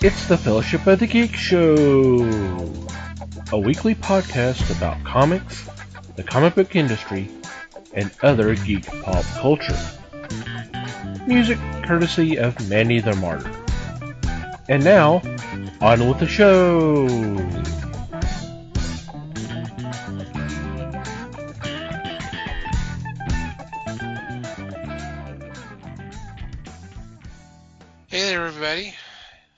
It's the Fellowship of the Geek Show, a weekly podcast about comics, the comic book industry, and other geek pop culture. Music courtesy of Manny the Martyr. And now, on with the show! Hey there, everybody.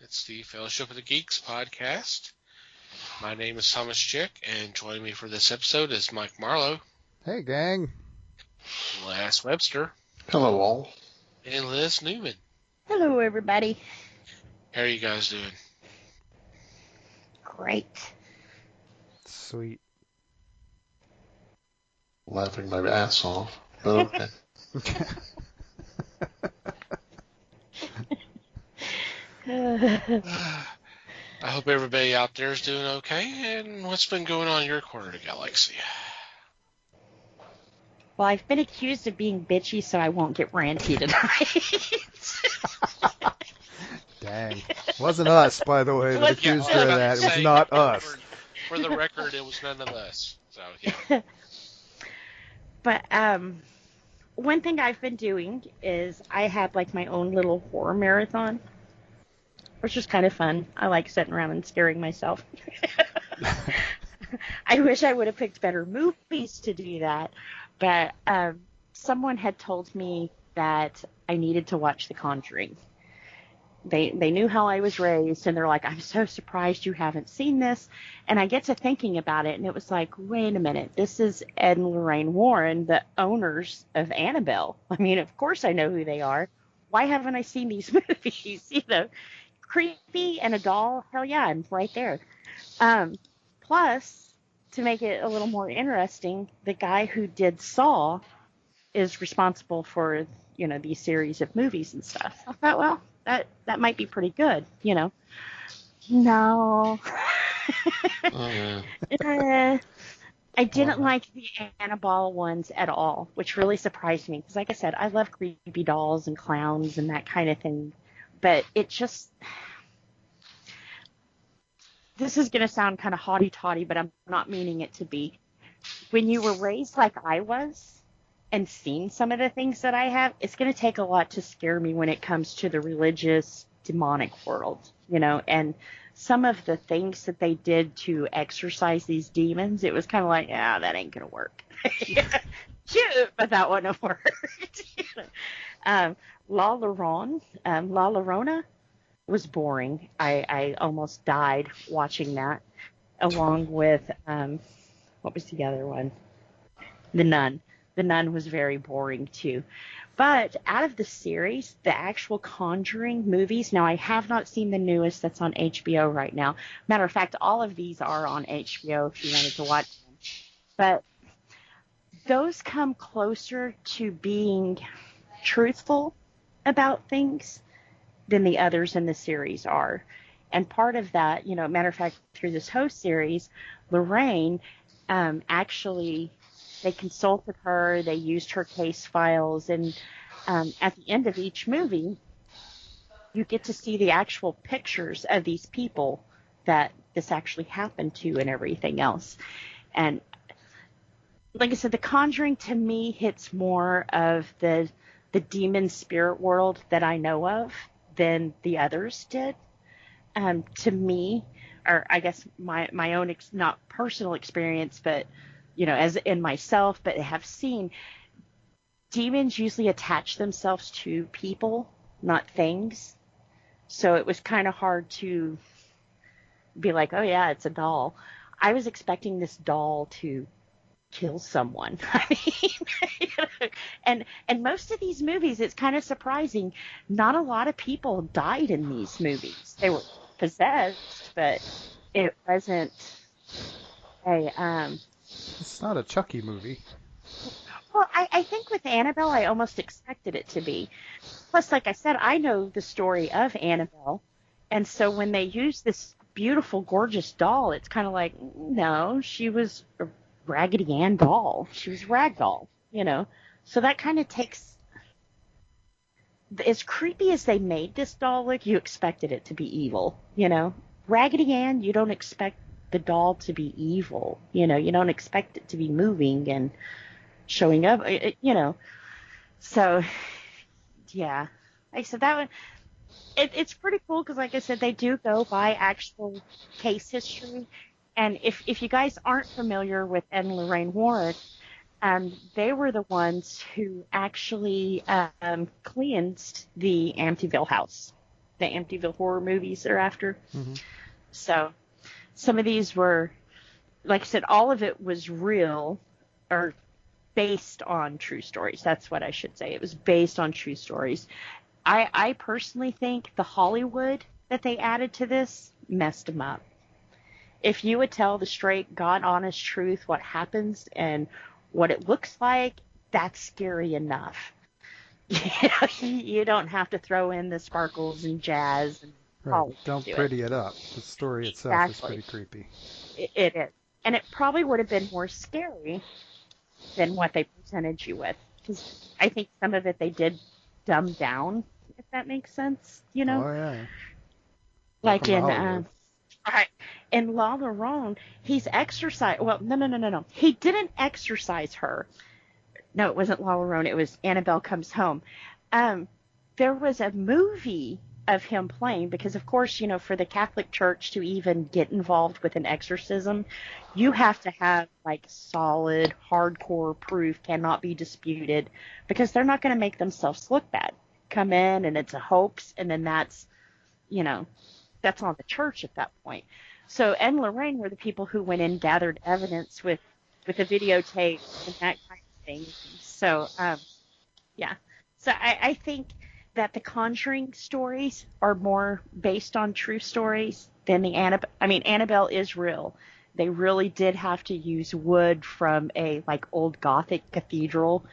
It's the Fellowship of the Geeks podcast. My name is Thomas Chick, and joining me for this episode is Mike Marlowe. Hey, gang. Lass Webster. Hello, all. And Liz Newman. Hello, everybody. How are you guys doing? Great. Sweet. Laughing my ass off, but okay. I hope everybody out there is doing okay. And what's been going on in your corner of the galaxy? Well, I've been accused of being bitchy, so I won't get ranty tonight. Dang. Wasn't us, by the way, that accused her of that. It was not us. For the record, it was none of us. So, yeah. But one thing I've been doing is I had like my own little horror marathon, which is kind of fun. I like sitting around and scaring myself. I wish I would have picked better movies to do that, but someone had told me that I needed to watch The Conjuring. They knew how I was raised, and they're like, I'm so surprised you haven't seen this. And I get to thinking about it, and it was like, wait a minute, this is Ed and Lorraine Warren, the owners of Annabelle. I mean, of course I know who they are. Why haven't I seen these movies? You know, creepy and a doll, hell yeah, I'm right there. Plus, to make it a little more interesting, the guy who did Saw is responsible for, you know, these series of movies and stuff. I thought, well, that might be pretty good, you know. No. I didn't like the Annabelle ones at all, which really surprised me. Because like I said, I love creepy dolls and clowns and that kind of thing. But it just... This is going to sound kind of haughty-taughty, but I'm not meaning it to be. When you were raised like I was, and seen some of the things that I have, it's going to take a lot to scare me when it comes to the religious, demonic world, you know, and some of the things that they did to exorcise these demons, it was kind of like, that ain't going to work. Shoot, but that wouldn't have worked. La Llorona was boring. I almost died watching that, along with, what was the other one? The Nun. The Nun was very boring, too. But out of the series, the actual Conjuring movies, now I have not seen the newest that's on HBO right now. Matter of fact, all of these are on HBO if you wanted to watch them. But those come closer to being truthful about things than the others in the series are. And part of that, you know, matter of fact, through this whole series, Lorraine actually... They consulted her, they used her case files, and at the end of each movie, you get to see the actual pictures of these people that this actually happened to and everything else. And like I said, The Conjuring to me hits more of the demon spirit world that I know of than the others did. To me, or I guess my own, not personal experience, but you know, as in myself, but have seen demons usually attach themselves to people, not things. So it was kind of hard to be like, oh yeah, it's a doll. I was expecting this doll to kill someone. I mean, and most of these movies, it's kind of surprising. Not a lot of people died in these movies. They were possessed, but it wasn't a It's not a Chucky movie. Well, I think with Annabelle, I almost expected it to be. Plus, like I said, I know the story of Annabelle. And so when they use this beautiful, gorgeous doll, it's kind of like, no, she was a Raggedy Ann doll. She was a rag doll, you know. So that kind of takes as creepy as they made this doll look, you expected it to be evil, you know? Raggedy Ann, you don't expect the doll to be evil, you know? You don't expect it to be moving and showing up, you know? So, yeah. Like I said, that one, it's pretty cool because, like I said, they do go by actual case history. And if you guys aren't familiar with Ed and Lorraine Warren, they were the ones who actually cleansed the Amityville house, the Amityville horror movies they're after. Mm-hmm. So some of these were, like I said, all of it was real or based on true stories. That's what I should say. It was based on true stories. I personally think the Hollywood that they added to this messed them up. If you would tell the straight, God honest truth, what happens and what it looks like, that's scary enough. You don't have to throw in the sparkles and jazz and Right. Don't pretty it up. The story itself is pretty creepy. It is. And it probably would have been more scary than what they presented you with. Because I think some of it they did dumb down, if that makes sense, you know? Oh, yeah. Like in, right. In La Llorone, he's exorcised. Well, no. He didn't exorcise her. No, it wasn't La Llorone. It was Annabelle Comes Home. There was a movie of him playing because, of course, you know, for the Catholic Church to even get involved with an exorcism, you have to have like solid, hardcore proof, cannot be disputed, because they're not going to make themselves look bad. Come in and it's a hoax, and then that's, you know, that's on the church at that point. So Ed and Lorraine were the people who went in, gathered evidence with a videotape and that kind of thing. So, yeah. So I think that the Conjuring stories are more based on true stories than the Annabelle. I mean, Annabelle is real. They really did have to use wood from a like old Gothic cathedral,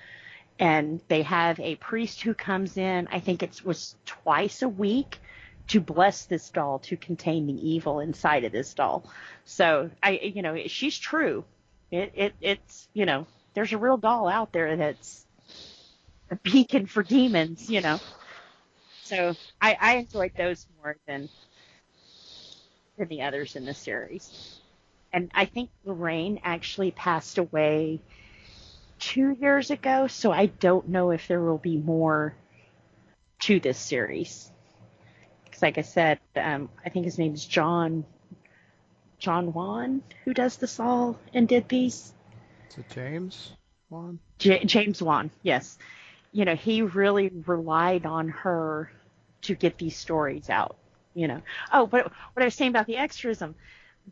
and they have a priest who comes in. I think it was twice a week to bless this doll to contain the evil inside of this doll. So you know, she's true. It's, you know, there's a real doll out there that's a beacon for demons, you know. So I enjoyed those more than the others in the series. And I think Lorraine actually passed away 2 years ago, so I don't know if there will be more to this series. Because like I said, I think his name is John Wan, who does this all and did these. Is it James Wan? James Wan, yes. You know, he really relied on her to get these stories out, you know. Oh, but what I was saying about the exorcism,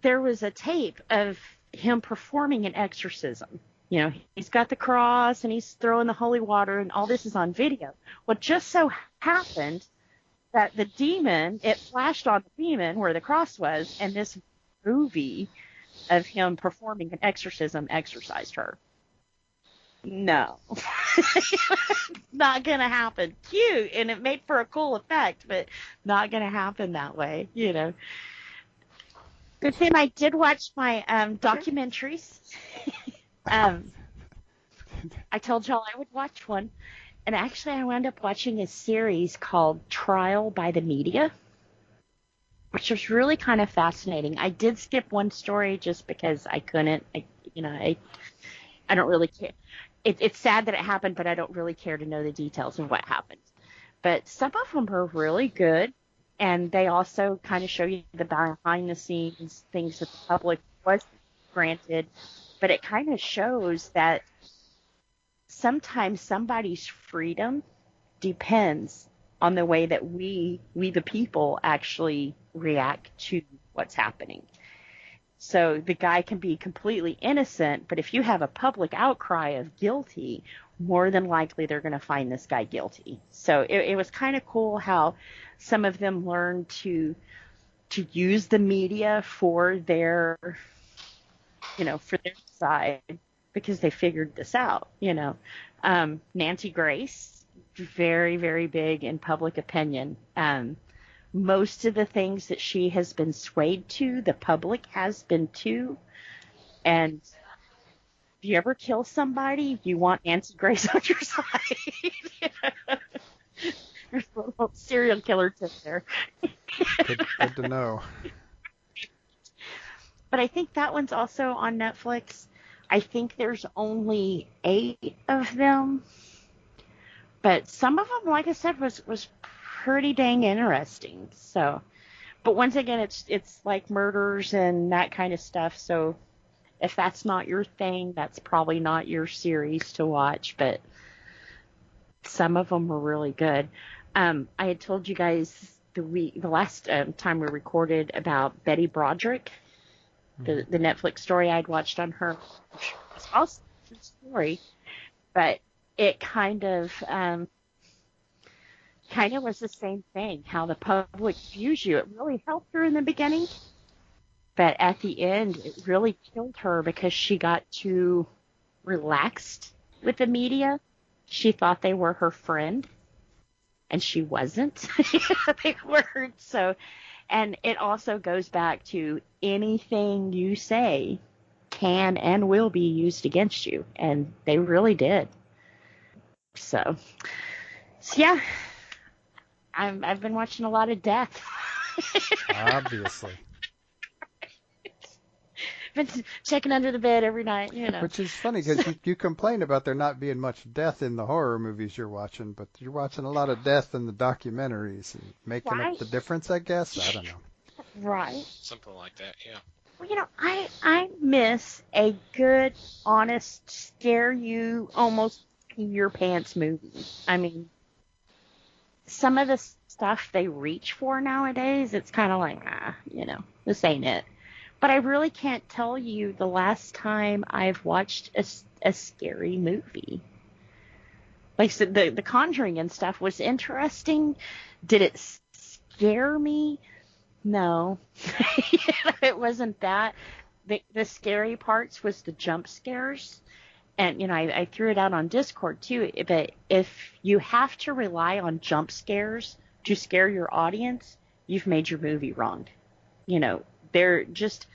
there was a tape of him performing an exorcism. You know, he's got the cross and he's throwing the holy water and all this is on video. Well, just so happened that the demon, it flashed on the demon where the cross was, and this movie of him performing an exorcism exorcised her. No. Not gonna happen. Cute, and it made for a cool effect, but not gonna happen that way, you know. But then I did watch my documentaries. I told y'all I would watch one, and actually I wound up watching a series called Trial by the Media, which was really kind of fascinating. I did skip one story just because I couldn't. I don't really care. It's sad that it happened, but I don't really care to know the details of what happened. But some of them are really good, and they also kind of show you the behind-the-scenes things that the public was granted. But it kind of shows that sometimes somebody's freedom depends on the way that we the people actually react to what's happening. So the guy can be completely innocent, but if you have a public outcry of guilty, more than likely they're going to find this guy guilty. So it was kind of cool how some of them learned to use the media for their, you know, for their side, because they figured this out, you know. Nancy Grace, very, very big in public opinion. Most of the things that she has been swayed to, the public has been too. And if you ever kill somebody, you want Nancy Grace on your side. There's a little serial killer tip there. Good to know. But I think that one's also on Netflix. I think there's only 8 of them. But some of them, like I said, was pretty dang interesting. So, but once again, it's like murders and that kind of stuff. So if that's not your thing, that's probably not your series to watch. But some of them were really good. I had told you guys the last time we recorded about Betty Broderick, the Netflix story I'd watched on her. It's also a good story, but it kind of was the same thing. How the public views you. It really helped her in the beginning, but at the end, it really killed her because she got too relaxed with the media. She thought they were her friend, and she wasn't. They weren't. So, and it also goes back to anything you say can and will be used against you, and they really did. So yeah, I've been watching a lot of death. Obviously. Been checking under the bed every night, Which is funny because you complain about there not being much death in the horror movies you're watching, but you're watching a lot of death in the documentaries and making up the difference, I guess. I don't know. Right. Something like that, yeah. Well, I miss a good, honest, scare you, almost pee your pants movie. I mean, some of the stuff they reach for nowadays, it's kind of like, this ain't it. But I really can't tell you the last time I've watched a scary movie. Like I said, the Conjuring and stuff was interesting. Did it scare me? No. It wasn't that. The scary parts was the jump scares. And, I threw it out on Discord too. But if you have to rely on jump scares to scare your audience, you've made your movie wrong. They're just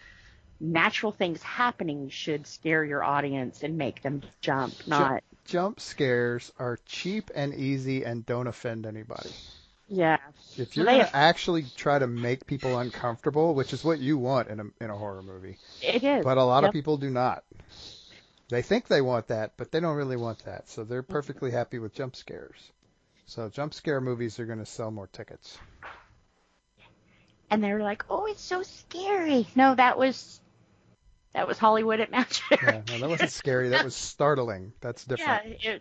natural things happening should scare your audience and make them jump, not... Jump scares are cheap and easy and don't offend anybody. Yeah. If you're going to actually try to make people uncomfortable, which is what you want in a horror movie. It is. But a lot of people do not. They think they want that, but they don't really want that. So they're perfectly happy with jump scares. So jump scare movies are going to sell more tickets. And they're like, oh, it's so scary. No, that was Hollywood at Magic. Yeah, no, that wasn't scary. That was startling. That's different. Yeah,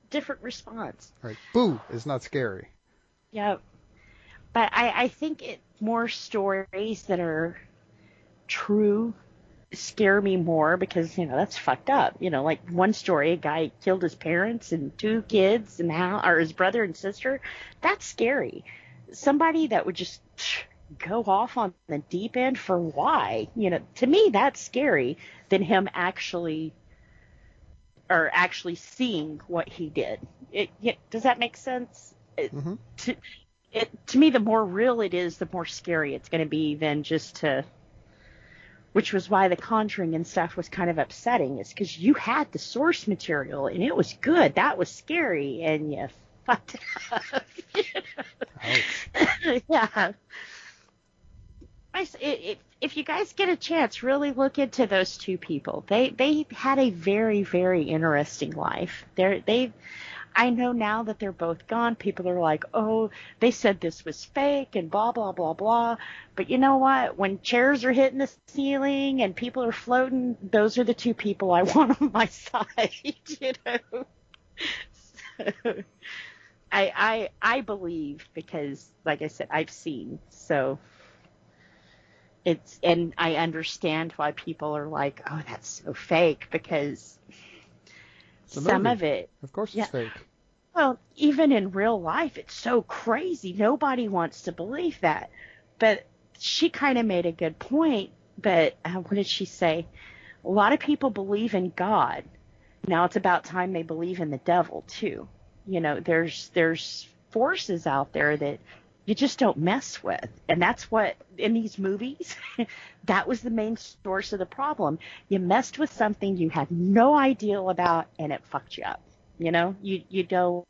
different response. Right. Boo is not scary. Yep. But I think more stories that are true scare me more because, that's fucked up. Like one story, a guy killed his parents and 2 kids or his brother and sister. That's scary. Somebody that would just go off on the deep end for why? To me, that's scary than him actually seeing what he did. Does that make sense? Mm-hmm. To me, the more real it is, the more scary it's going to be than just which was why The Conjuring and stuff was kind of upsetting, is because you had the source material and it was good. That was scary, and you fucked it up. Ouch. Yeah. If you guys get a chance, really look into those 2 people. They had a very, very interesting life. I know now that they're both gone, people are like, oh, they said this was fake and blah, blah, blah, blah. But you know what? When chairs are hitting the ceiling and people are floating, those are the 2 people I want on my side, So, I believe because, like I said, I've seen. So and I understand why people are like, oh, that's so fake, because some of it. Of course it's fake. Well, even in real life, it's so crazy. Nobody wants to believe that. But she kind of made a good point. But what did she say? A lot of people believe in God. Now it's about time they believe in the devil too. There's forces out there that you just don't mess with. And that's what, in these movies, that was the main source of the problem. You messed with something you had no idea about, and it fucked you up. You don't.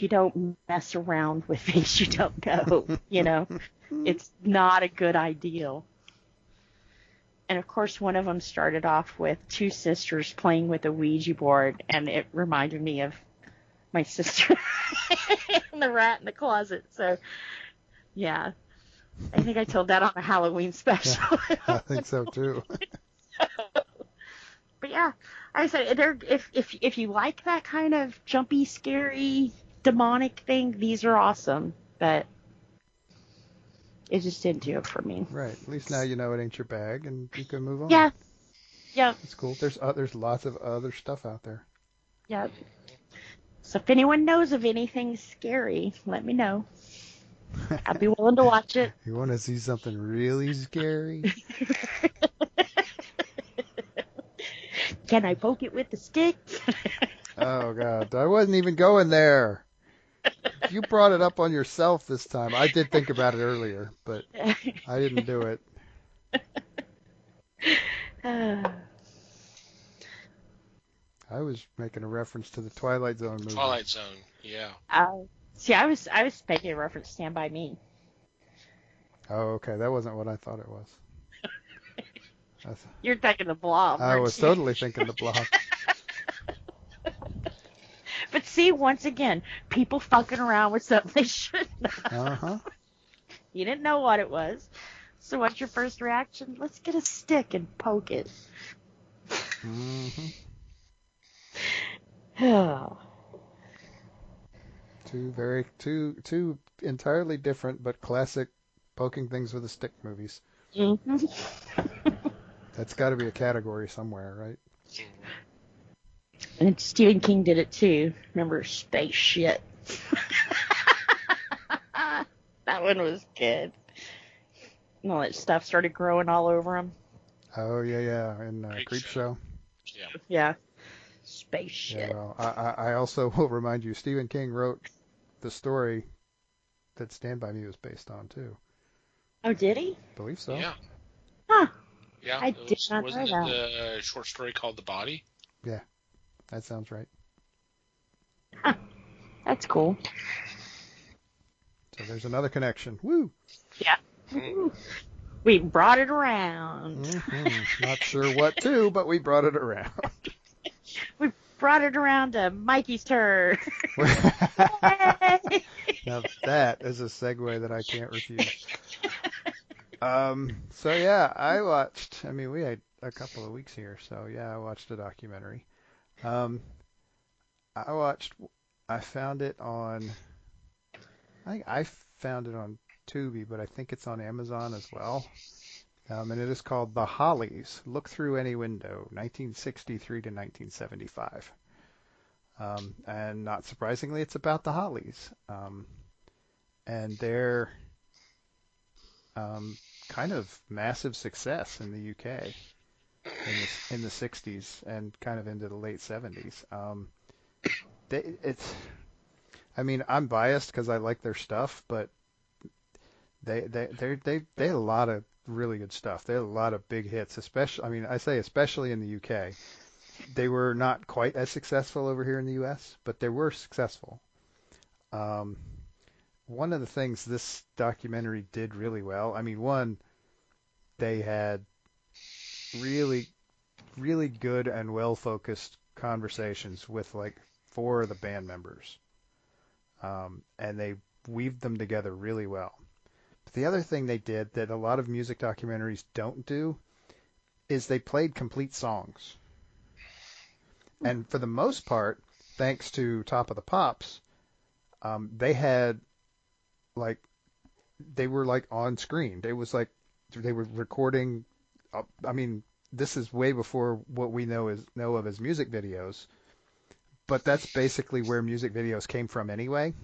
you don't mess around with things you don't know, you know. It's not a good ideal. And of course, one of them started off with two sisters playing with a Ouija board, and it reminded me of my sister and the rat in the closet. So, yeah, I think I told that on a Halloween special. I think so too. But yeah, like I said, if you like that kind of jumpy, scary, demonic thing, these are awesome. But it just didn't do it for me. Right. At least now you know it ain't your bag, and you can move on. Yeah. Yeah. It's cool. There's lots of other stuff out there. Yeah. So if anyone knows of anything scary, let me know. I'd be willing to watch it. You want to see something really scary? Can I poke it with a stick? Oh, God. I wasn't even going there. You brought it up on yourself this time. I did think about it earlier, but I didn't do it. I was making a reference to the Twilight Zone movie. Twilight Zone, yeah. See, I was making a reference to Stand By Me. Oh, okay. That wasn't what I thought it was. You're thinking the Blob. I was totally thinking the Blob. But see, once again, people fucking around with something they shouldn't have. Uh-huh. You didn't know what it was. So what's your first reaction? Let's get a stick and poke it. Mm-hmm. Two entirely different but classic poking things with a stick movies. Mm-hmm. That's got to be a category somewhere, right? And Stephen King did it too. Remember Space Shit? That one was good. And all that stuff started growing all over him. Oh, yeah. In Creepshow. Yeah. Space Shit. Yeah, well, I also will remind you, Stephen King wrote the story that Stand By Me was based on, too. Oh, did he? I believe so. Yeah. Huh. Yeah. I did not know that. Wasn't it the short story called The Body? Yeah, that sounds right. Huh. That's cool. So there's another connection. Woo! Yeah. Woo. We brought it around. Mm-hmm. Not sure what to, but we brought it around. We brought it around to Mikey's turn. Now that is a segue that I can't refuse. So yeah, we had a couple of weeks here, so yeah, I watched a documentary. I found it on Tubi, but I think it's on Amazon as well. And it is called The Hollies, Look Through Any Window, 1963 to 1975. And not surprisingly, it's about the Hollies. And their kind of massive success in the UK in the 60s and kind of into the late 70s. I'm biased because I like their stuff, but they had a lot of really good stuff. They had a lot of big hits, especially in the UK. They were not quite as successful over here in the US, but they were successful. One of the things this documentary did really well, they had really, really good and well-focused conversations with like 4 of the band members. And they weaved them together really well. But the other thing they did that a lot of music documentaries don't do is they played complete songs. And for the most part, thanks to Top of the Pops, they were like on screen. It was like they were recording. This is way before what we know of as music videos, but that's basically where music videos came from anyway.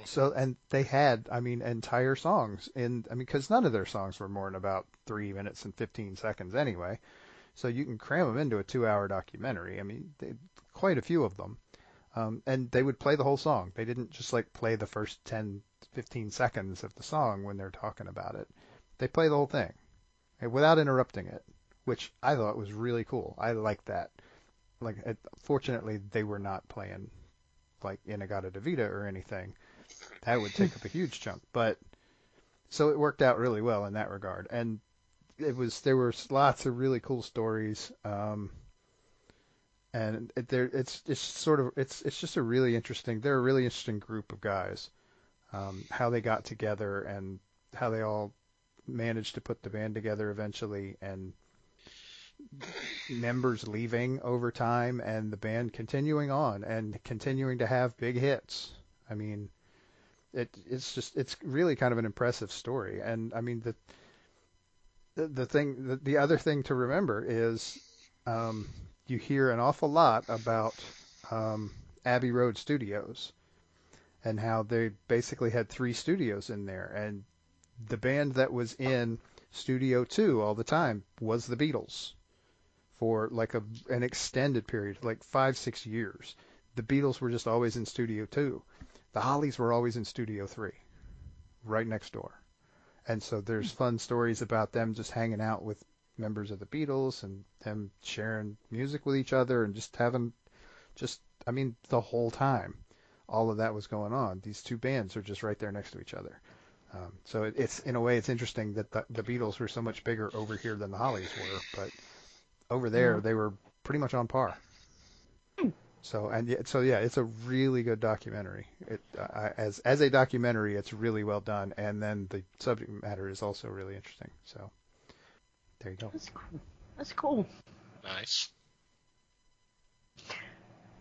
So, and they had, entire songs because none of their songs were more than about 3 minutes and 15 seconds anyway. So you can cram them into a 2-hour documentary. Quite a few of them. And they would play the whole song. They didn't just like play the first 10, 15 seconds of the song when they're talking about it. They play the whole thing without interrupting it, which I thought was really cool. I liked that. Fortunately, they were not playing like In-A-Gadda-Da-Vida or anything. That would take up a huge chunk. But so it worked out really well in that regard. And there were lots of really cool stories. And it's just a really interesting. They're a really interesting group of guys. How they got together and how they all managed to put the band together eventually, and members leaving over time, and the band continuing on and continuing to have big hits. I mean, it's really kind of an impressive story. And I mean, the other thing to remember is you hear an awful lot about Abbey Road Studios and how they basically had 3 studios in there, and the band that was in Studio 2 all the time was the Beatles for like an extended period, like 5-6 years. The Beatles were just always in Studio 2. The Hollies were always in Studio 3, right next door. And so there's fun stories about them just hanging out with members of the Beatles and them sharing music with each other and just having I mean, the whole time all of that was going on. These 2 bands are just right there next to each other. So it's in a way it's interesting that the Beatles were so much bigger over here than the Hollies were, but over there they were pretty much on par. So it's a really good documentary. As a documentary, it's really well done, and then the subject matter is also really interesting. So there you go. That's cool. Nice.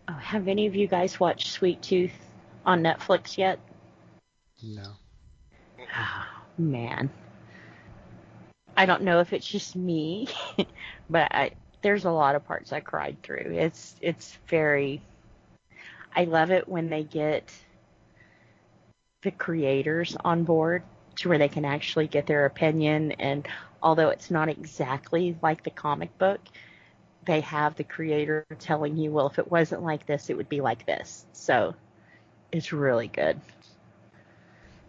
Oh, have any of you guys watched Sweet Tooth on Netflix yet? No. Oh, man. I don't know if it's just me, but there's a lot of parts I cried through. It's very. I love it when they get the creators on board to where they can actually get their opinion, and although it's not exactly like the comic book, they have the creator telling you, well, if it wasn't like this, it would be like this. So it's really good.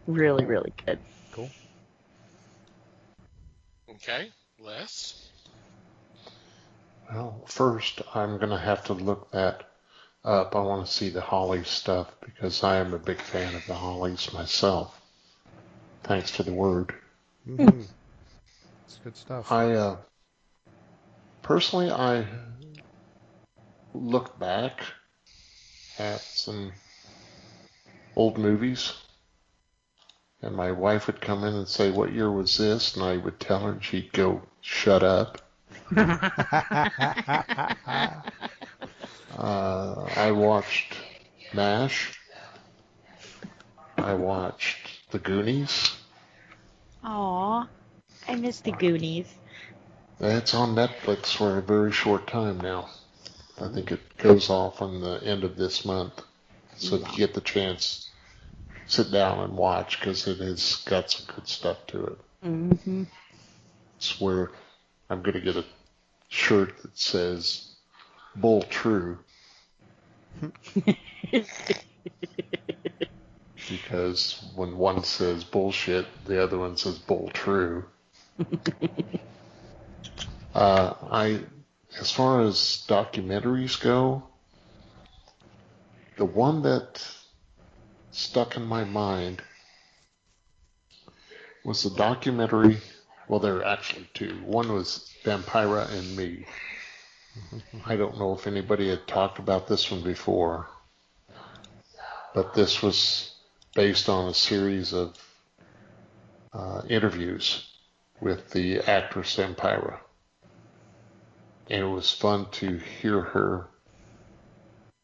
Really, really good. Cool. Okay, Les? Well, first, I'm going to have to look that up. I want to see the Hollies stuff because I am a big fan of the Hollies myself. Thanks to the word. Mm-hmm. It's good stuff. Personally, I look back at some old movies, and my wife would come in and say, "What year was this?" And I would tell her, and she'd go, "Shut up." I watched MASH. I watched The Goonies. Aw, I miss the Goonies. It's on Netflix for a very short time now. I think it goes off on the end of this month. So if you get the chance, sit down and watch because it has got some good stuff to it. Mm-hmm. It's where I'm going to get a shirt that says "Bull True." Because when one says bullshit, the other one says "Bull True." As far as documentaries go, the one that stuck in my mind was the documentary. Well, there are actually 2. One was Vampira and Me. I don't know if anybody had talked about this one before, but this was based on a series of interviews with the actress Vampira. And it was fun to hear her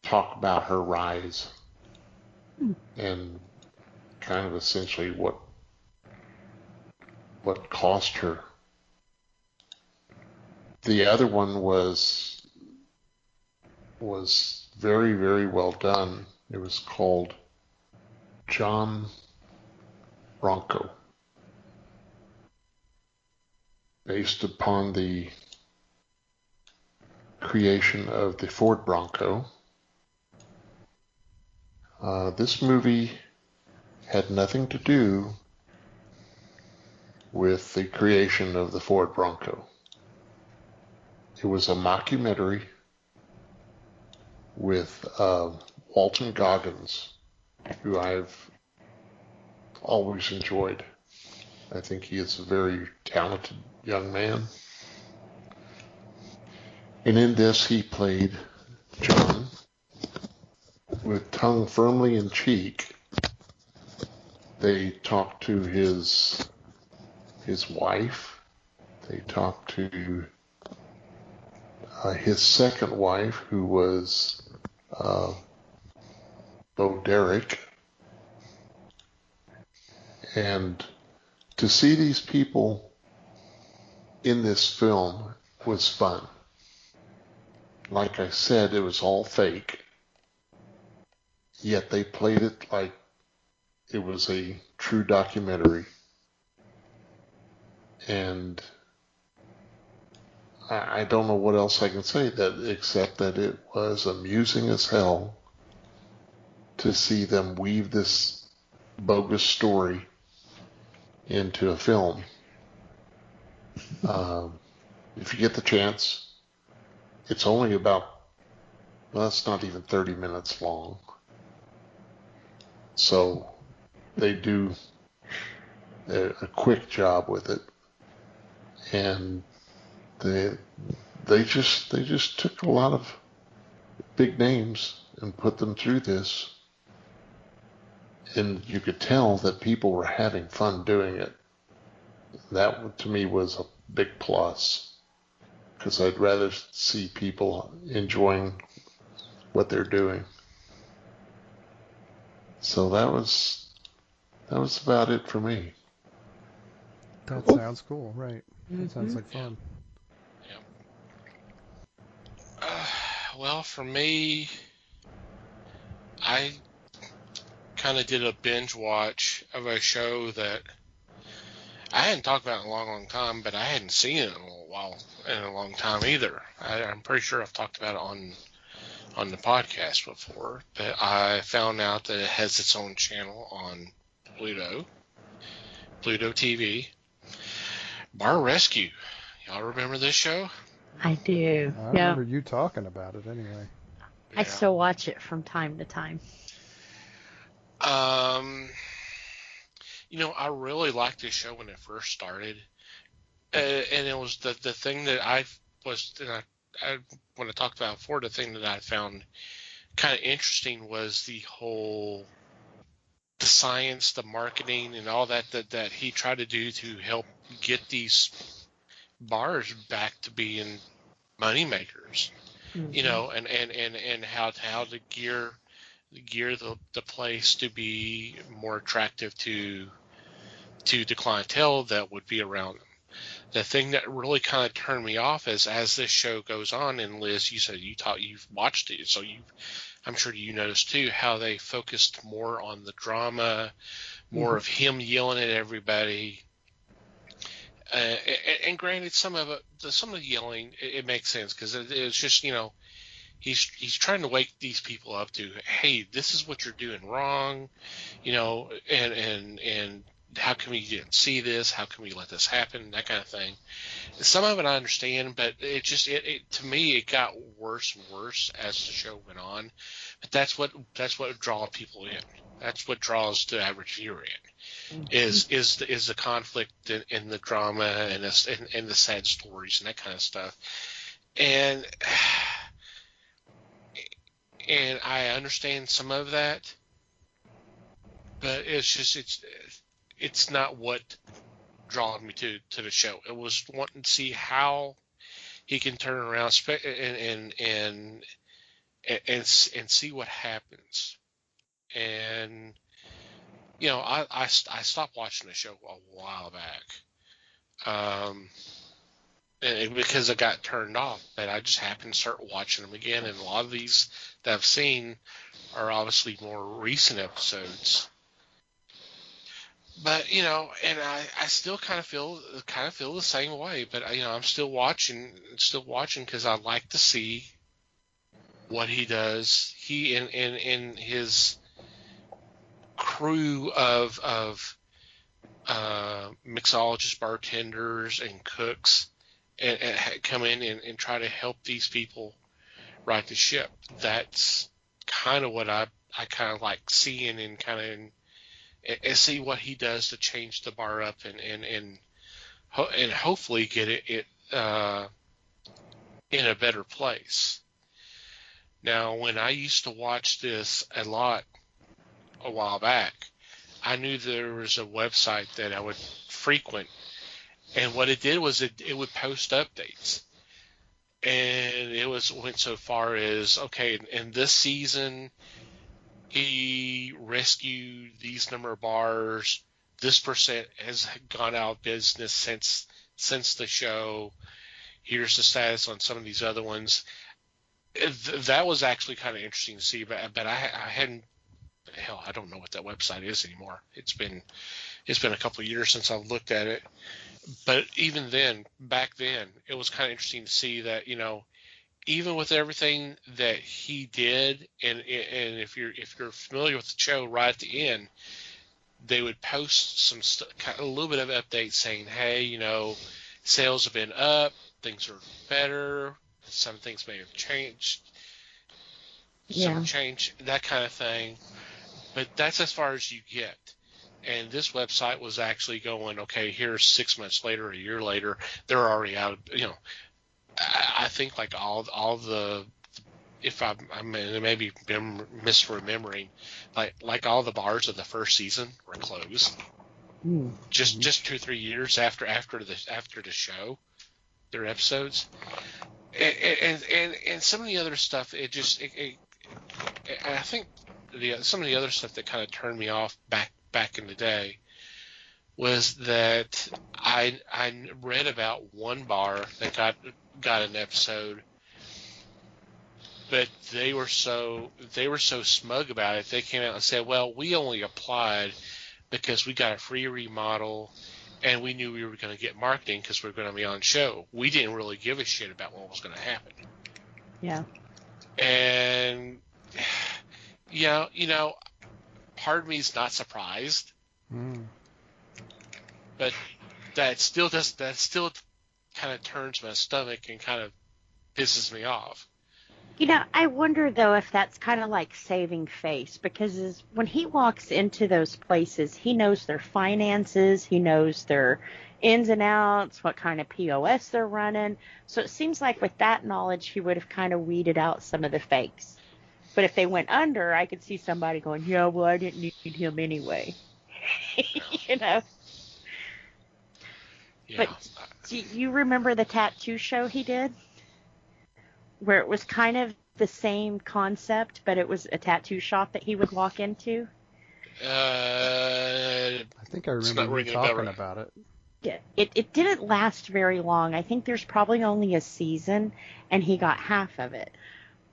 talk about her rise and kind of essentially what cost her. The other one was very, very well done. It was called John Bronco, based upon the creation of the Ford Bronco. This movie had nothing to do with the creation of the Ford Bronco. It was a mockumentary with Walton Goggins, who I've always enjoyed. I think he is a very talented young man. And in this, he played John with tongue firmly in cheek. They talked to his wife. They talked to his second wife, who was Bo Derek. And to see these people in this film was fun. Like I said, it was all fake, yet they played it like it was a true documentary. And I don't know what else I can say except that it was amusing as hell to see them weave this bogus story into a film. If you get the chance, it's only about, well, it's not even 30 minutes long. So they do a quick job with it. And they just took a lot of big names and put them through this. And you could tell that people were having fun doing it. That, to me, was a big plus, because I'd rather see people enjoying what they're doing. So that was about it for me. That sounds cool, right? That sounds like fun. Well, for me, I kind of did a binge watch of a show that I hadn't talked about in a long, long time, but I hadn't seen it in a long time either. I'm pretty sure I've talked about it on the podcast before, but I found out that it has its own channel on Pluto TV. Bar Rescue. Y'all remember this show? I do. I remember you talking about it anyway. Yeah. I still watch it from time to time. I really liked this show when it first started, and it was the thing that I when I talked about before, the thing that I found kind of interesting was the science, the marketing, and all that he tried to do to help get these bars back to being money makers, and how to gear the place to be more attractive to the clientele that would be around them. The thing that really kind of turned me off is, as this show goes on, and Liz, you said you've watched it, so I'm sure you noticed too how they focused more on the drama, more of him yelling at everybody. And granted, some of the yelling, it makes sense, because it's just, he's trying to wake these people up to, hey, this is what you're doing wrong, and how come you didn't see this? How can we let this happen? That kind of thing. Some of it I understand, but it to me, it got worse and worse as the show went on. But that's what draws people in. That's what draws the average viewer in. Is the conflict and the drama and the sad stories and that kind of stuff. And I understand some of that, but it's not what drawn me to the show. It was wanting to see how he can turn around and see what happens. And I stopped watching the show a while back, and because I got turned off. But I just happened to start watching them again, and a lot of these that I've seen are obviously more recent episodes. But and I still kind of feel the same way. But I'm still watching because I like to see what he does. He and his crew of mixologists, bartenders, and cooks, and come in and try to help these people right the ship. That's kind of what I kind of like seeing and and see what he does to change the bar up and hopefully get it in a better place. Now, when I used to watch this a lot a while back, I knew there was a website that I would frequent, and what it did was it would post updates. And it went so far as, okay, in this season, he rescued these number of bars. This percent has gone out of business since the show. Here's the status on some of these other ones. That was actually kind of interesting to see, but I hadn't. Hell, I don't know what that website is anymore. It's been a couple of years since I've looked at it. But even then, back then, it was kind of interesting to see that, even with everything that he did, and if you're familiar with the show, right at the end, they would post some a little bit of updates saying, hey, sales have been up, things are better, some things may have changed, some change, that kind of thing. But that's as far as you get. And this website was actually going, okay, here's 6 months later, a year later, they're already out of, I think like all the, if I maybe misremembering, like all the bars of the first season were closed. Just 2-3 years after the show, their episodes, and some of the other stuff, I think some of the other stuff that kind of turned me off back in the day was that I read about one bar that got an episode, but they were so smug about it. They came out and said, "Well, we only applied because we got a free remodel, and we knew we were going to get marketing because we were going to be on show. We didn't really give a shit about what was going to happen." Yeah. And part of me is not surprised, but that still kind of turns my stomach and kind of pisses me off. I wonder though if that's kind of like saving face, because when he walks into those places, he knows their finances, he knows their ins and outs, what kind of POS they're running. So it seems like with that knowledge, he would have kind of weeded out some of the fakes. But if they went under, I could see somebody going, yeah, well, I didn't need him anyway. Yeah. But do you remember the tattoo show he did? Where it was kind of the same concept, but it was a tattoo shop that he would walk into? I think I remember you talking about it. Yeah, it didn't last very long. I think there's probably only a season, and he got half of it.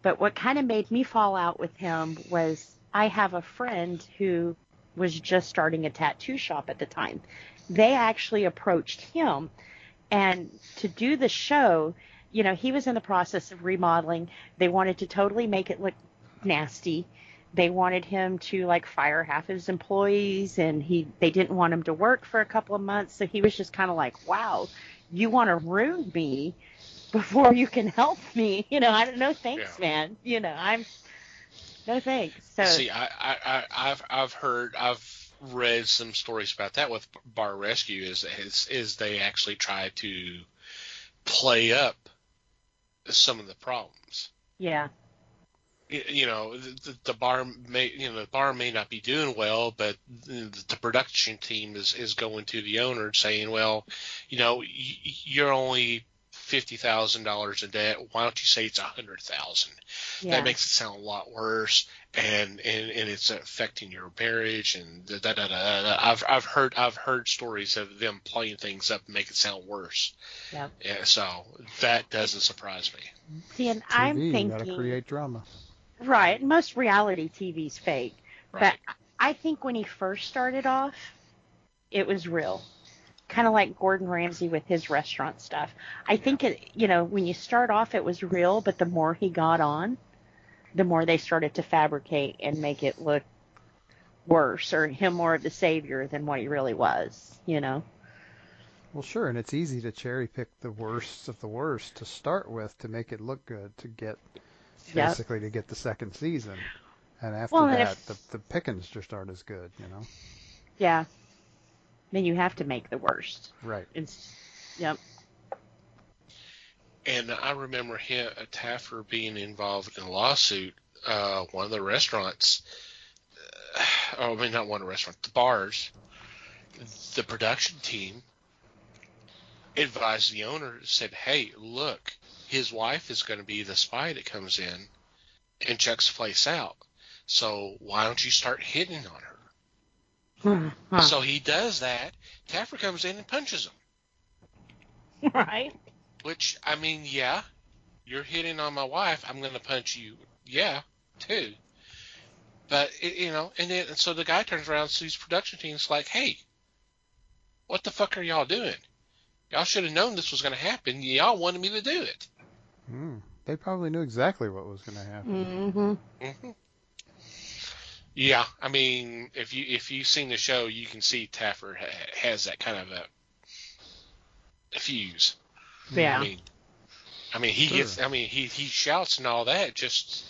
But what kind of made me fall out with him was I have a friend who was just starting a tattoo shop at the time. They actually approached him, and to do the show, he was in the process of remodeling. They wanted to totally make it look nasty. They wanted him to fire half his employees, and they didn't want him to work for a couple of months. So he was just kind of like, wow, you want to ruin me before you can help me? I don't know. Thanks, man. I'm no thanks. So see, I've read some stories about that with Bar Rescue is they actually try to play up some of the problems. Yeah. The bar may not be doing well, but the production team is going to the owner saying, well, you're only $50,000 in debt. Why don't you say it's $100,000? Yeah. That makes it sound a lot worse, and it's affecting your marriage and da da da da. I've heard stories of them playing things up and make it sound worse. Yep. Yeah, so that doesn't surprise me. See, and TV, I'm thinking, you gotta create drama. Right. Most reality TV's fake, Right. but I think when he first started off, it was real. Kind of like Gordon Ramsay with his restaurant stuff. I think when you start off, it was real, but the more he got on, the more they started to fabricate and make it look worse, or him more of the savior than what he really was, Well, sure, and it's easy to cherry pick the worst of the worst to start with to make it look good to get basically to get the second season. And after Well, and that, if the pickings just aren't as good, you know? yeah, then you have to make the worst. Right. Yep. And I remember Taffer being involved in a lawsuit. One of the restaurants, I mean, not one of the restaurants, the bars, the production team advised the owner, said, hey, look, his wife is going to be the spy that comes in and checks the place out. So why don't you start hitting on her? Huh. So he does that. Taffer comes in and punches him. Right. Which, I mean, yeah, you're hitting on my wife. I'm going to punch you. Yeah, too. But, and so the guy turns around and sees production team's like, hey, what the fuck are y'all doing? Y'all should have known this was going to happen. Y'all wanted me to do it. They probably knew exactly what was going to happen. Mm-hmm. Yeah, I mean, if you've seen the show, you can see Taffer has that kind of a fuse. Yeah. I mean, he Sure. gets. I mean, he shouts and all that. Just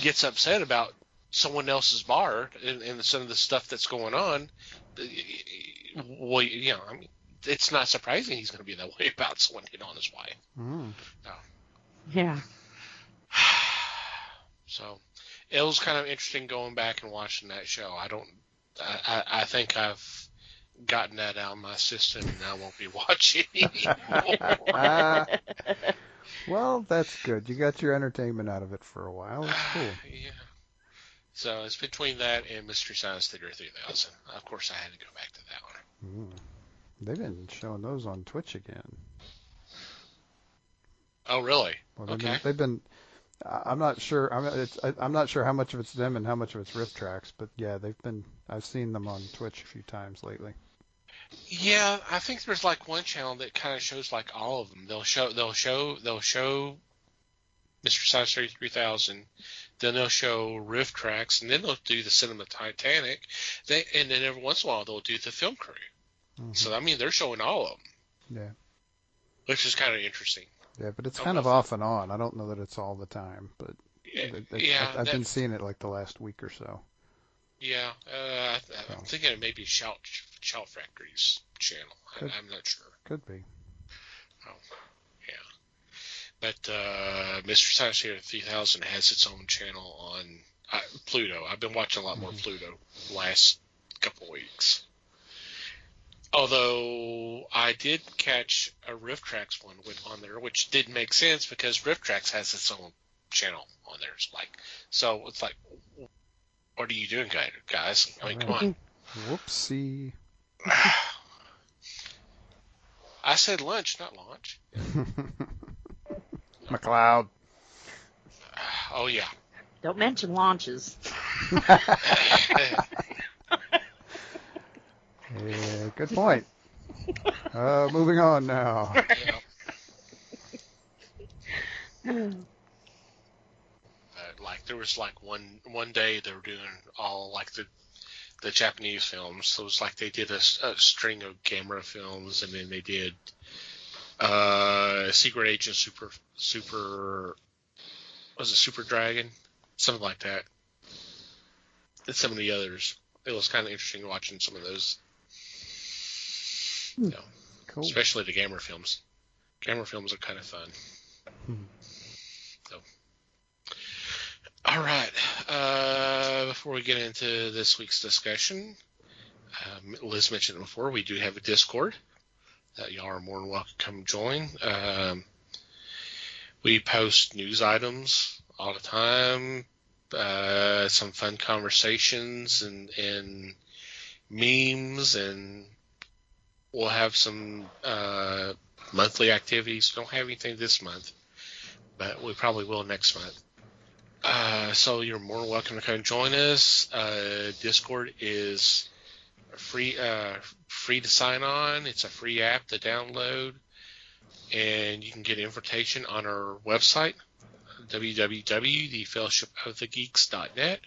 gets upset about someone else's bar and some of the stuff that's going on. Well, I mean, it's not surprising he's going to be that way about someone hitting on his wife. Mm. No. Yeah. So it was kind of interesting going back and watching that show. I think I've gotten that out of my system and I won't be watching anymore. Well, that's good. You got your entertainment out of it for a while. That's cool. Yeah. So it's between that and Mystery Science Theater 3000. Of course, I had to go back to that one. They've been showing those on Twitch again. Oh, really? Well, Okay. they've been. I'm not sure. I'm not sure how much of it's them and how much of it's Riff Tracks, but yeah, they've been. I've seen them on Twitch a few times lately. Yeah, I think there's like one channel that kind of shows like all of them. They'll show Mystery Science Theater 3000, then they'll show Riff Tracks, and then they'll do the Cinema Titanic. And then every once in a while they'll do the Film Crew. Mm-hmm. So I mean they're showing all of them. Yeah. Which is kind of interesting. Yeah, but it's kind of off and on. I don't know that it's all the time, but I've been seeing it like the last week or so. Yeah, I'm thinking it may be Shout Factory's channel. I'm not sure. Could be. Oh, yeah. But Mystery Science Theater 3000 has its own channel on Pluto. I've been watching a lot more Pluto the last couple of weeks. Although I did catch a Riff Tracks one on there, which did make sense because Riff Tracks has its own channel on there. So it's like, what are you doing, guys? I mean, come on. Whoopsie. I said lunch, not launch. McLeod. Oh, yeah. Don't mention launches. Yeah, good point. Moving on now. Like there was like one day they were doing all like the Japanese films. So it was like they did a string of camera films, and then they did Secret Agent Super was it Super Dragon, something like that. And some of the others. It was kind of interesting watching some of those. Cool. Especially the camera films. Camera films are kind of fun. So, all right. Before we get into this week's discussion, Liz mentioned it before. We do have a Discord that y'all are more than welcome to come join. We post news items all the time. Some fun conversations and memes, and we'll have some monthly activities. We don't have anything this month, but we probably will next month. So you're more than welcome to come join us. Discord is free to sign on. It's a free app to download, and you can get invitation on our website, www.thefellowshipofthegeeks.net.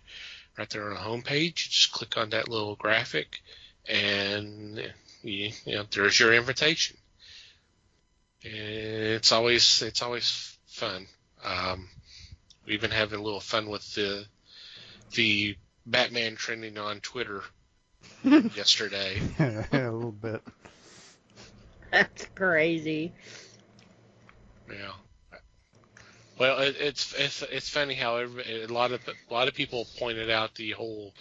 Right there on the homepage, you just click on that little graphic, and there's your invitation. And it's always fun. We've been having a little fun with the Batman trending on Twitter yesterday. A little bit. That's crazy. Yeah. Well, it's funny how a lot of people pointed out the whole,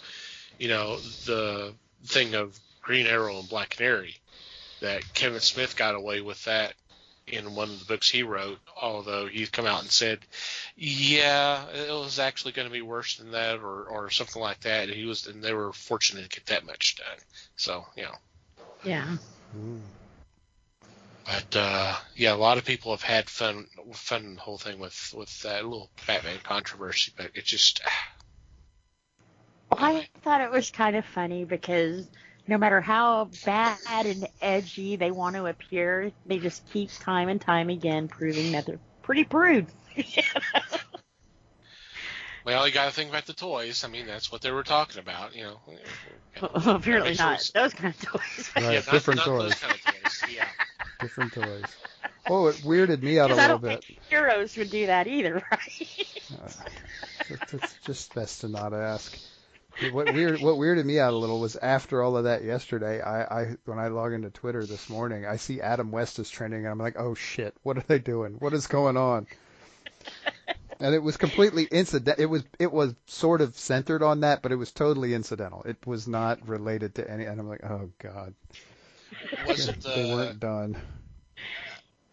the thing of Green Arrow and Black Canary, that Kevin Smith got away with that in one of the books he wrote, although he's come out and said, yeah, it was actually going to be worse than that, or something like that. And they were fortunate to get that much done. So, Yeah. But a lot of people have had fun the whole thing with that little Batman controversy, but it just. I thought it was kind of funny because no matter how bad and edgy they want to appear, they just keep time and time again proving that they're pretty prude. Well, you got to think about the toys. I mean, that's what they were talking about, Apparently not those kind of toys. Right, yeah, different not toys. those kind of toys. Yeah. Different toys. Oh, it weirded me out a Because I little don't bit. think heroes would do that either, right? It's just best to not ask. What weirded me out a little was after all of that yesterday, I when I log into Twitter this morning, I see Adam West is trending, and I'm like, oh shit, what are they doing? What is going on? And it was completely incidental. It was sort of centered on that, but it was totally incidental. It was not related to any. And I'm like, oh god, they weren't done.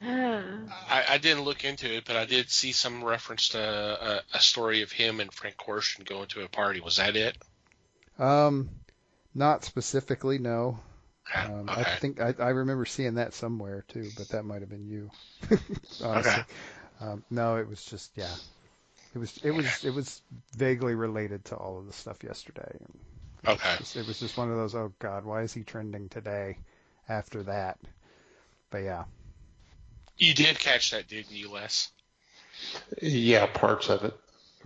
I didn't look into it, but I did see some reference to a story of him and Frank Gorshin going to a party. Was that it? Not specifically, no. Okay. I think I remember seeing that somewhere too, but that might have been you. Honestly. Okay. No, it was just it was vaguely related to all of the stuff yesterday. Okay. It was just one of those, oh god, why is he trending today after that? But yeah. You did catch that, didn't you, Les? Yeah, parts of it.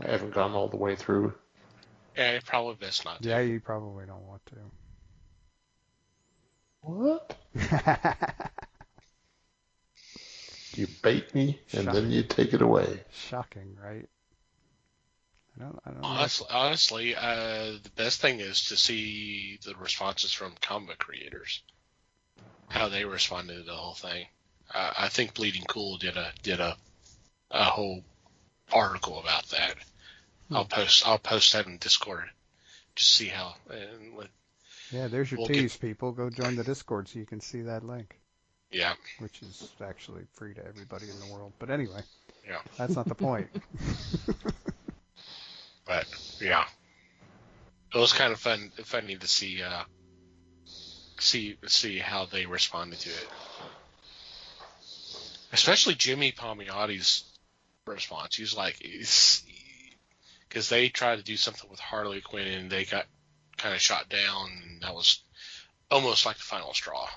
I haven't gone all the way through. Yeah, probably best not to. Yeah, you probably don't want What? to. You bait me, and then you take it away. Shocking, right? I don't know. Honestly, the best thing is to see the responses from comic creators, how they responded to the whole thing. I think Bleeding Cool did a whole article about that. I'll post that in Discord to see how. Yeah, there's your tease, people. Go join the Discord so you can see that link. Yeah. Which is actually free to everybody in the world. But anyway. Yeah. That's not the point. But yeah, it was kind of funny to see how they responded to it. Especially Jimmy Palmiotti's response. He was like, because they tried to do something with Harley Quinn and they got kind of shot down, and that was almost like the final straw.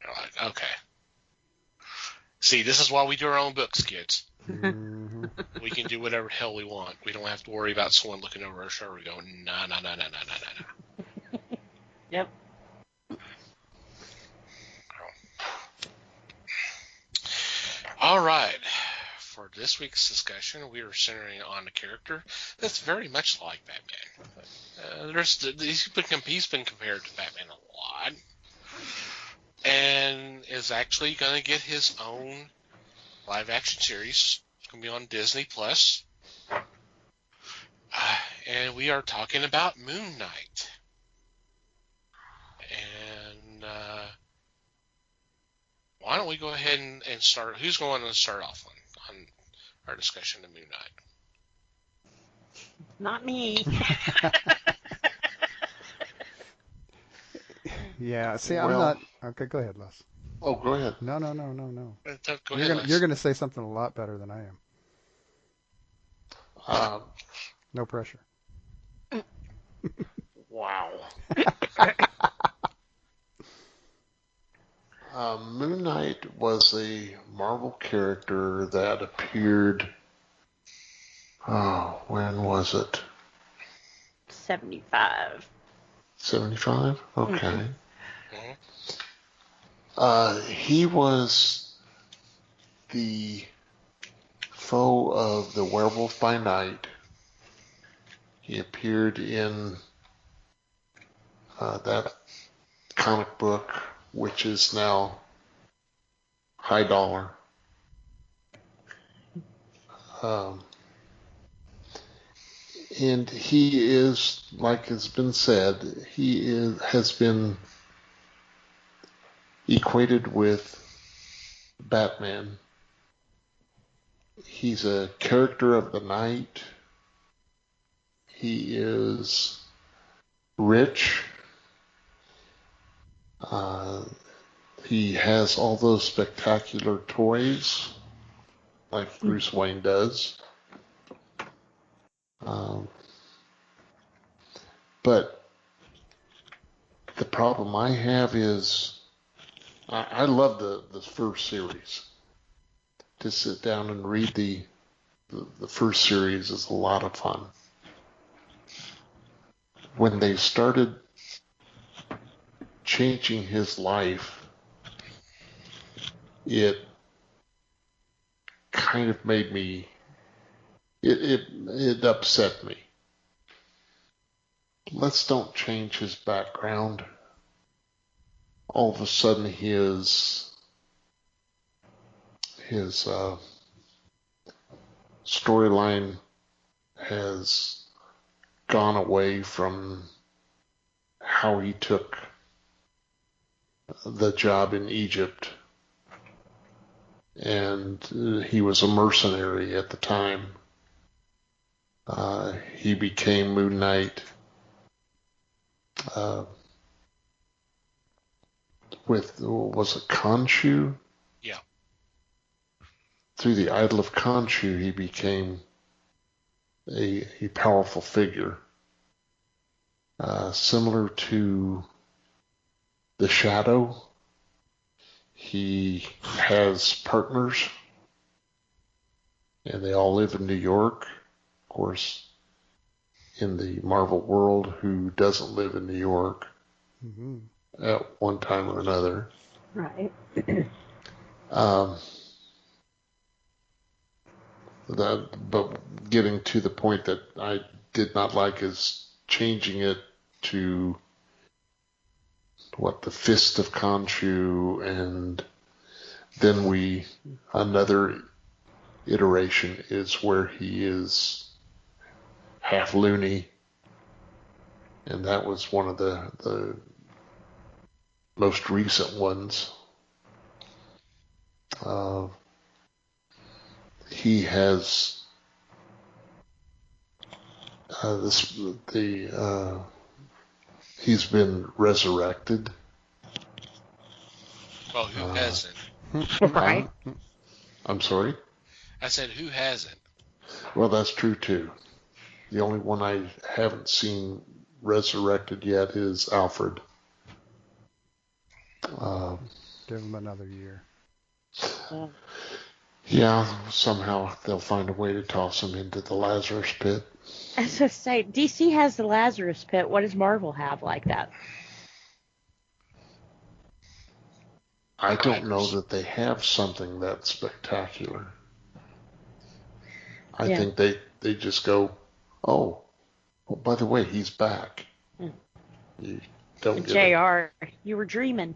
You're like, okay. See, this is why we do our own books, kids. Mm-hmm. We can do whatever the hell we want. We don't have to worry about someone looking over our shoulder going, nah. Yep. All right. For this week's discussion, we are centering on a character that's very much like Batman. He's been compared to Batman a lot, and is actually going to get his own live-action series. It's going to be on Disney Plus, and we are talking about Moon Knight. And why don't we go ahead and start? Who's going to start off on our discussion of Moon Knight? Not me. Yeah, see, I'm not... Okay, go ahead, Les. Oh, go ahead. No. Go ahead, You're going to say something a lot better than I am. No pressure. Wow. Moon Knight was a Marvel character that appeared... Oh, when was it? 75. 75? Okay. Mm-hmm. He was the Defoe of The Werewolf by Night. He appeared in that comic book, which is now high dollar. And he is, like has been said, has been equated with Batman. He's a character of the night. He is rich. He has all those spectacular toys like Bruce Wayne does. But the problem I have is I love the first series. To sit down and read the first series is a lot of fun. When they started changing his life, it kind of made me, it upset me. Let's don't change his background. All of a sudden his storyline has gone away from how he took the job in Egypt, and he was a mercenary at the time. He became Moon Knight with, was it Khonshu? Yeah. Through the Idol of Khonshu, he became a powerful figure, similar to the Shadow. He has partners, and they all live in New York. Of course, in the Marvel world, who doesn't live in New York at one time or another? Right. But getting to the point that I did not like is changing it to the Fist of Khonshu, and then another iteration is where he is half loony, and that was one of the most recent ones. He has he's been resurrected. Well, who hasn't? Right. I'm sorry? I said, who hasn't? Well, that's true too. The only one I haven't seen resurrected yet is Alfred. Give him another year. Yeah, somehow they'll find a way to toss him into the Lazarus pit. As I say, DC has the Lazarus pit. What does Marvel have like that? I don't know that they have something that spectacular. I think they just go, oh, by the way, he's back. You don't get JR, you were dreaming.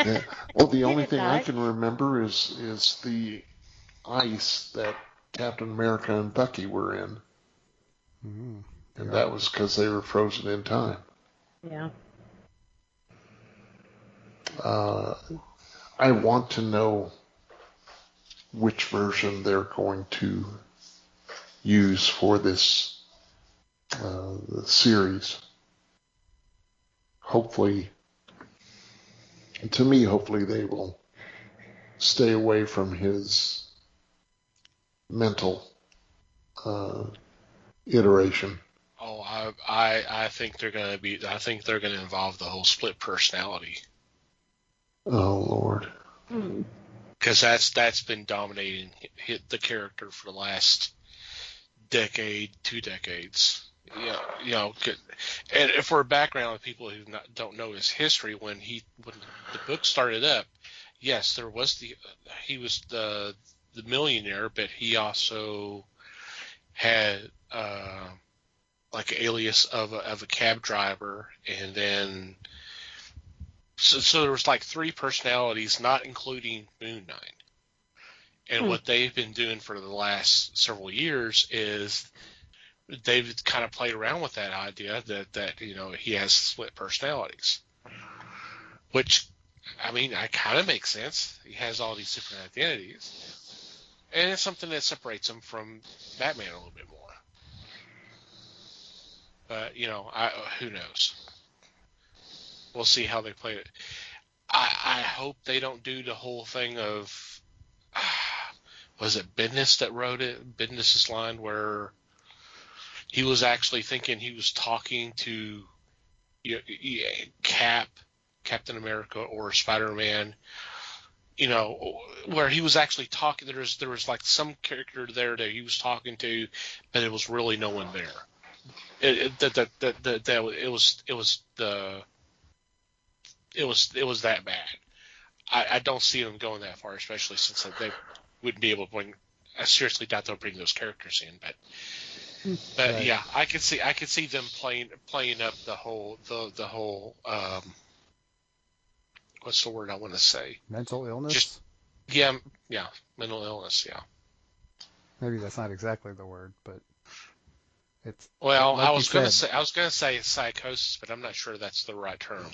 Yeah. Well, the only thing I can remember is the ice that Captain America and Bucky were in. And that was because they were frozen in time. Yeah. I want to know which version they're going to use for this series. Hopefully they will stay away from his mental iteration. Oh, I think they're gonna involve the whole split personality. Oh Lord. Because that's been dominating the character for the last decade, 2 decades. And for a background of people who don't know his history, when the book started up, yes, he was the the millionaire, but he also had like an alias of a cab driver, and then so there was like 3 personalities, not including Moon Knight. And what they've been doing for the last several years is they've kind of played around with that idea that he has split personalities, which, I mean, it kind of makes sense. He has all these different identities, and it's something that separates him from Batman a little bit more. But who knows? We'll see how they play it. I hope they don't do the whole thing of was it Bendis that wrote it? Bendis' line where he was actually thinking he was talking to Captain America or Spider-Man, where he was actually talking. There was like some character there that he was talking to, but it was really no one there. It was that bad. I don't see them going that far, especially since they wouldn't be able to bring. I seriously doubt they'll bring those characters in, but Right. yeah, I could see them playing up the whole what's the word I want to say? Mental illness? Yeah, mental illness. Yeah. Maybe that's not exactly the word, but it's. Well, like I you was gonna said. say psychosis, but I'm not sure that's the right term.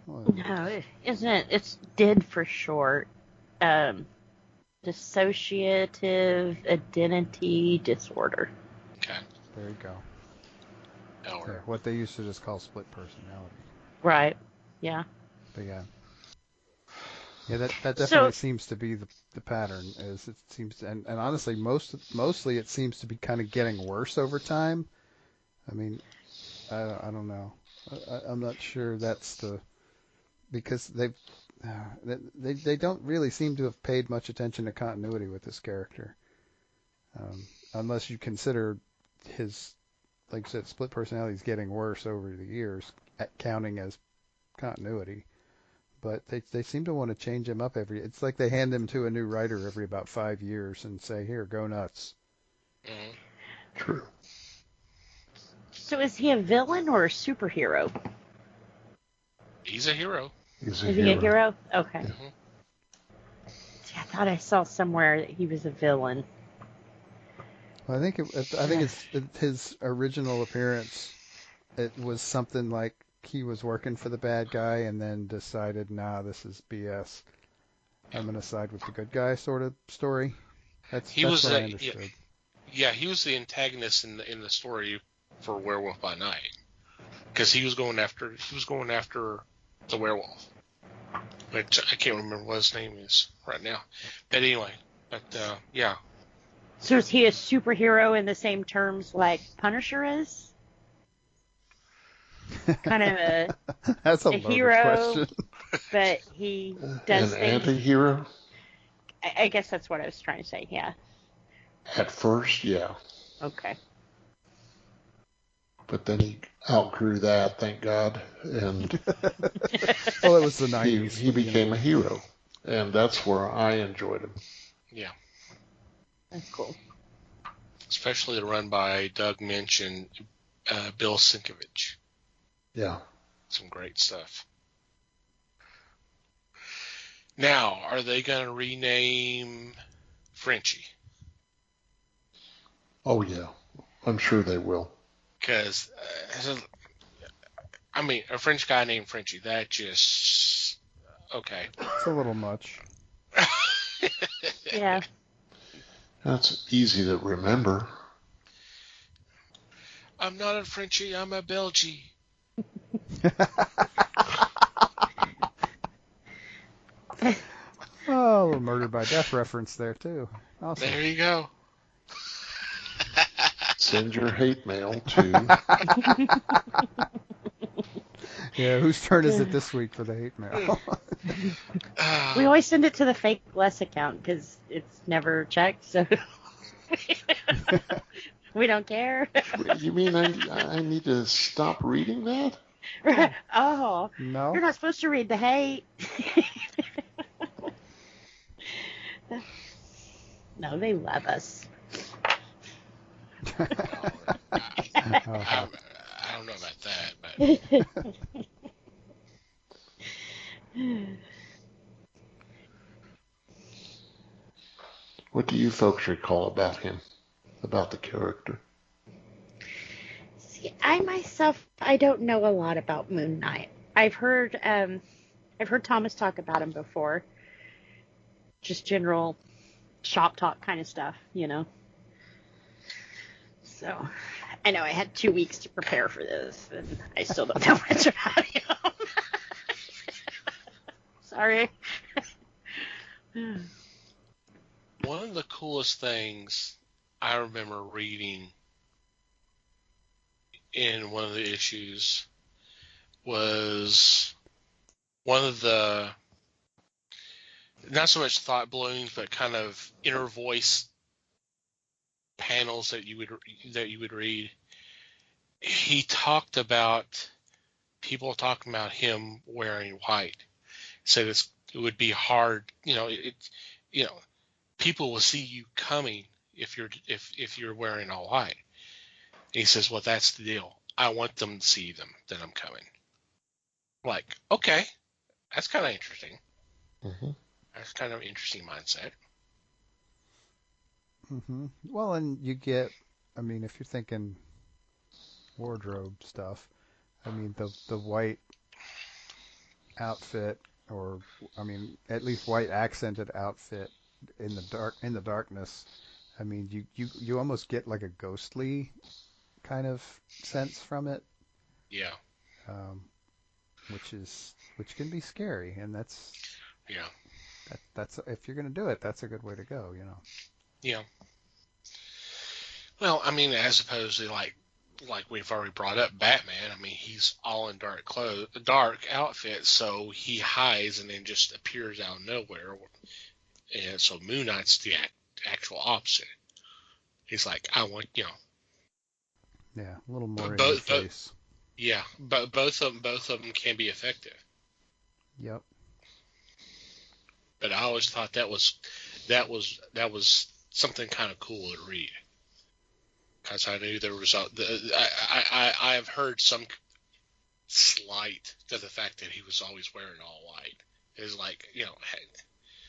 Well, No, isn't it? It's DID for short. Dissociative identity disorder. Okay. there you go. Or There, what they used to just call split personality. Right. Yeah. But yeah, that definitely So- seems to be the pattern. Is it seems and honestly, mostly it seems to be kind of getting worse over time. I mean, I don't know. I'm not sure that's because they don't really seem to have paid much attention to continuity with this character, unless you consider his, like I said, split personality is getting worse over the years, counting as continuity. But they seem to want to change him up it's like they hand him to a new writer every about 5 years and say, here, go nuts. True. So is he a villain or a superhero? he's a hero. He's Is he a hero? Okay. Mhm. See, I thought I saw somewhere that he was a villain. Well, I think it's his original appearance. It was something like he was working for the bad guy and then decided, nah, this is BS. I'm gonna side with the good guy, sort of story. That's what I understood. Yeah, he was the antagonist in the story for Werewolf by Night, because he was going after the werewolf, which I can't remember what his name is right now. But anyway, yeah, So is he a superhero in the same terms like Punisher is? Kind of That's a a loaded hero. question. but he does An things. anti-hero? I guess that's what I was trying to say. Yeah. At first, yeah. Okay. But then he outgrew that, thank God, and Well, it was the 90s. he became a hero. And that's where I enjoyed him. yeah. That's cool. Especially the run by Doug Minch and Bill Sienkiewicz. Yeah. Some great stuff. Now, are they going to rename Frenchie? Oh, yeah. I'm sure they will. Because, a French guy named Frenchie, that just, okay. It's a little much. Yeah. That's easy to remember. I'm not a Frenchie, I'm a Belgie. Oh, a little Murder by Death reference there, too. Awesome. There you go. Send your hate mail to... Yeah, whose turn is it this week for the hate mail? We always send it to the fake Les account because it's never checked, so we don't care. You mean I need to stop reading that? Oh, No? you're not supposed to read the hate. No, they love us. I don't know about that, but What do you folks recall about him, about the character? See, I myself, I don't know a lot about Moon Knight. I've heard Thomas talk about him before. Just general shop talk kind of stuff, you know. So, I know I had 2 weeks to prepare for this, and I still don't know much about him. Sorry. one of the coolest things I remember reading in one of the issues was one of the not so much thought balloons, but kind of inner voice panels that you would read. He talked about people talking about him wearing white. Said it would be hard, people will see you coming if you're wearing all white. And he says, well, that's the deal. I want them to see that I'm coming. Like, okay, that's kind of interesting. Mm-hmm. That's kind of an interesting mindset. Hmm. Well, and you get, I mean, if you're thinking wardrobe stuff, I mean, the white outfit, or I mean, at least white accented outfit in the darkness. I mean, you almost get like a ghostly kind of sense from it, Yeah, um, which can be scary, and yeah, that's if you're gonna do it, that's a good way to go, you know. yeah. Well, I mean, as opposed to like we've already brought up Batman. I mean, he's all in dark outfit, so he hides and then just appears out of nowhere. And so Moon Knight's the actual opposite. He's like, I want, Yeah, a little more in your both, face. yeah, but both of them can be effective. Yep. But I always thought that was something kind of cool to read, because I knew there was I have heard some slight to the fact that he was always wearing all white. It's like, hey.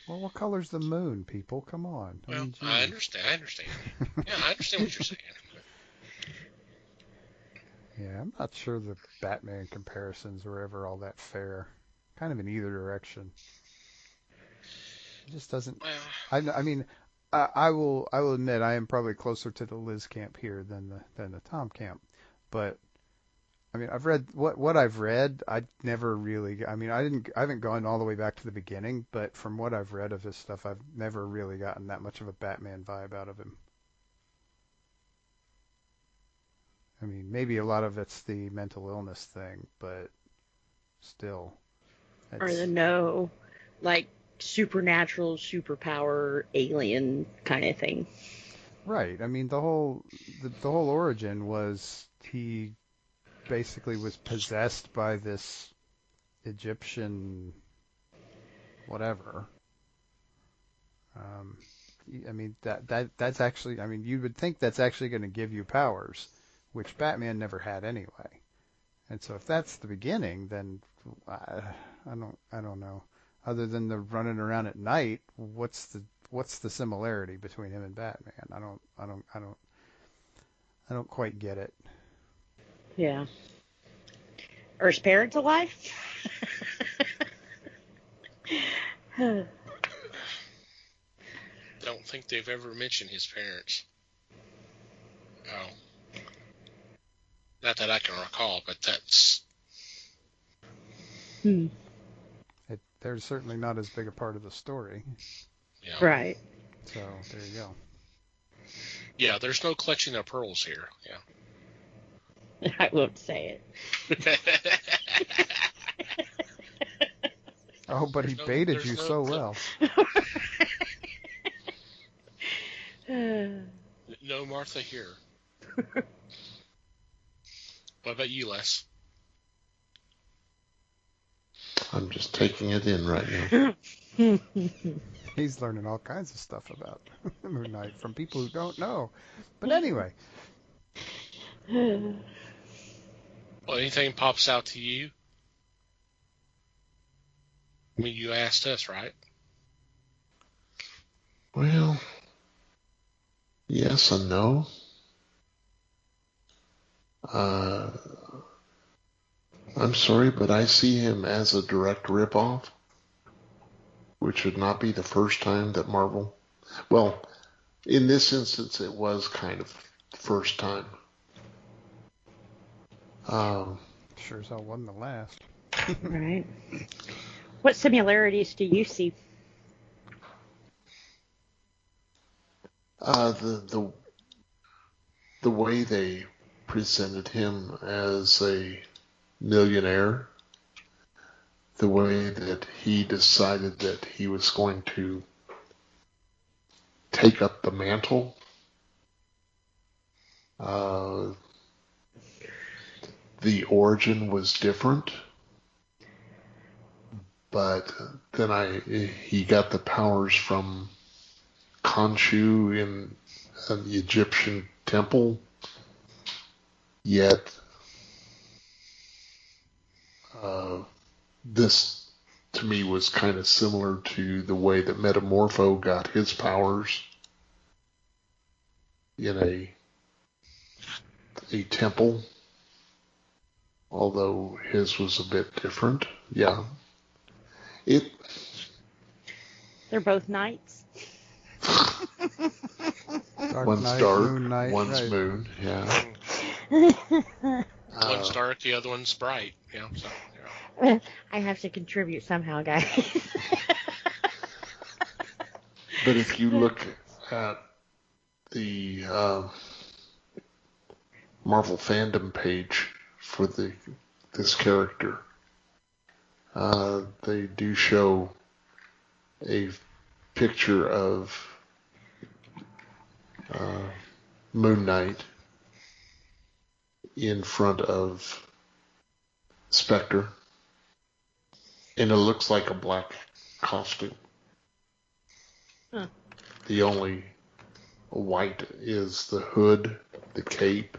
Well, what color's the moon, people? Come on. Well, I mean, I understand. Yeah, I understand what you're saying. Yeah, I'm not sure the Batman comparisons were ever all that fair. Kind of in either direction. It just doesn't. Well, I mean, I will admit I am probably closer to the Liz camp here than the Tom camp, but I mean I've read what I've read. I never really. I mean I haven't gone all the way back to the beginning, but from what I've read of his stuff, I've never really gotten that much of a Batman vibe out of him. I mean, maybe a lot of it's the mental illness thing, but still, Or the it's like supernatural, superpower, alien kind of thing. right. I mean, the whole origin was he basically was possessed by this Egyptian whatever. Um, I mean that's actually. I mean, you would think that's actually going to give you powers, which Batman never had anyway. And so if that's the beginning, then I don't know. Other than the running around at night, what's the similarity between him and Batman? I don't quite get it. Yeah. Are his parents alive? don't think they've ever mentioned his parents. Oh, not that I can recall, but that's They're certainly not as big a part of the story. Right. So there you go. Yeah, there's no clutching of pearls here. Yeah. I won't say it. Oh, but he baited you so well. No Martha here. What about you, Les? I'm just taking it in right now. He's learning all kinds of stuff about Moon Knight from people who don't know. But anyway, Well, anything pops out to you? I mean, you asked us, right? Well, yes and no. I'm sorry, but I see him as a direct ripoff, which would not be the first time that Marvel. Well, in this instance, it was kind of the first time. sure as hell wasn't the last. Right. What similarities do you see? The way they presented him as a millionaire, the way that he decided that he was going to take up the mantle. The origin was different, but then he got the powers from Khonshu in the Egyptian temple, yet this to me was kind of similar to the way that Metamorpho got his powers in a temple, although his was a bit different. Yeah. They're both knights. Dark One's Knight, dark, Moon Knight, one's right. moon, yeah. One's dark, the other one's bright. Yeah. So, yeah. I have to contribute somehow, guys. But if you look at the Marvel fandom page for this character, they do show a picture of Moon Knight in front of Spectre, and it looks like a black costume. Huh. The only white is the hood, the cape,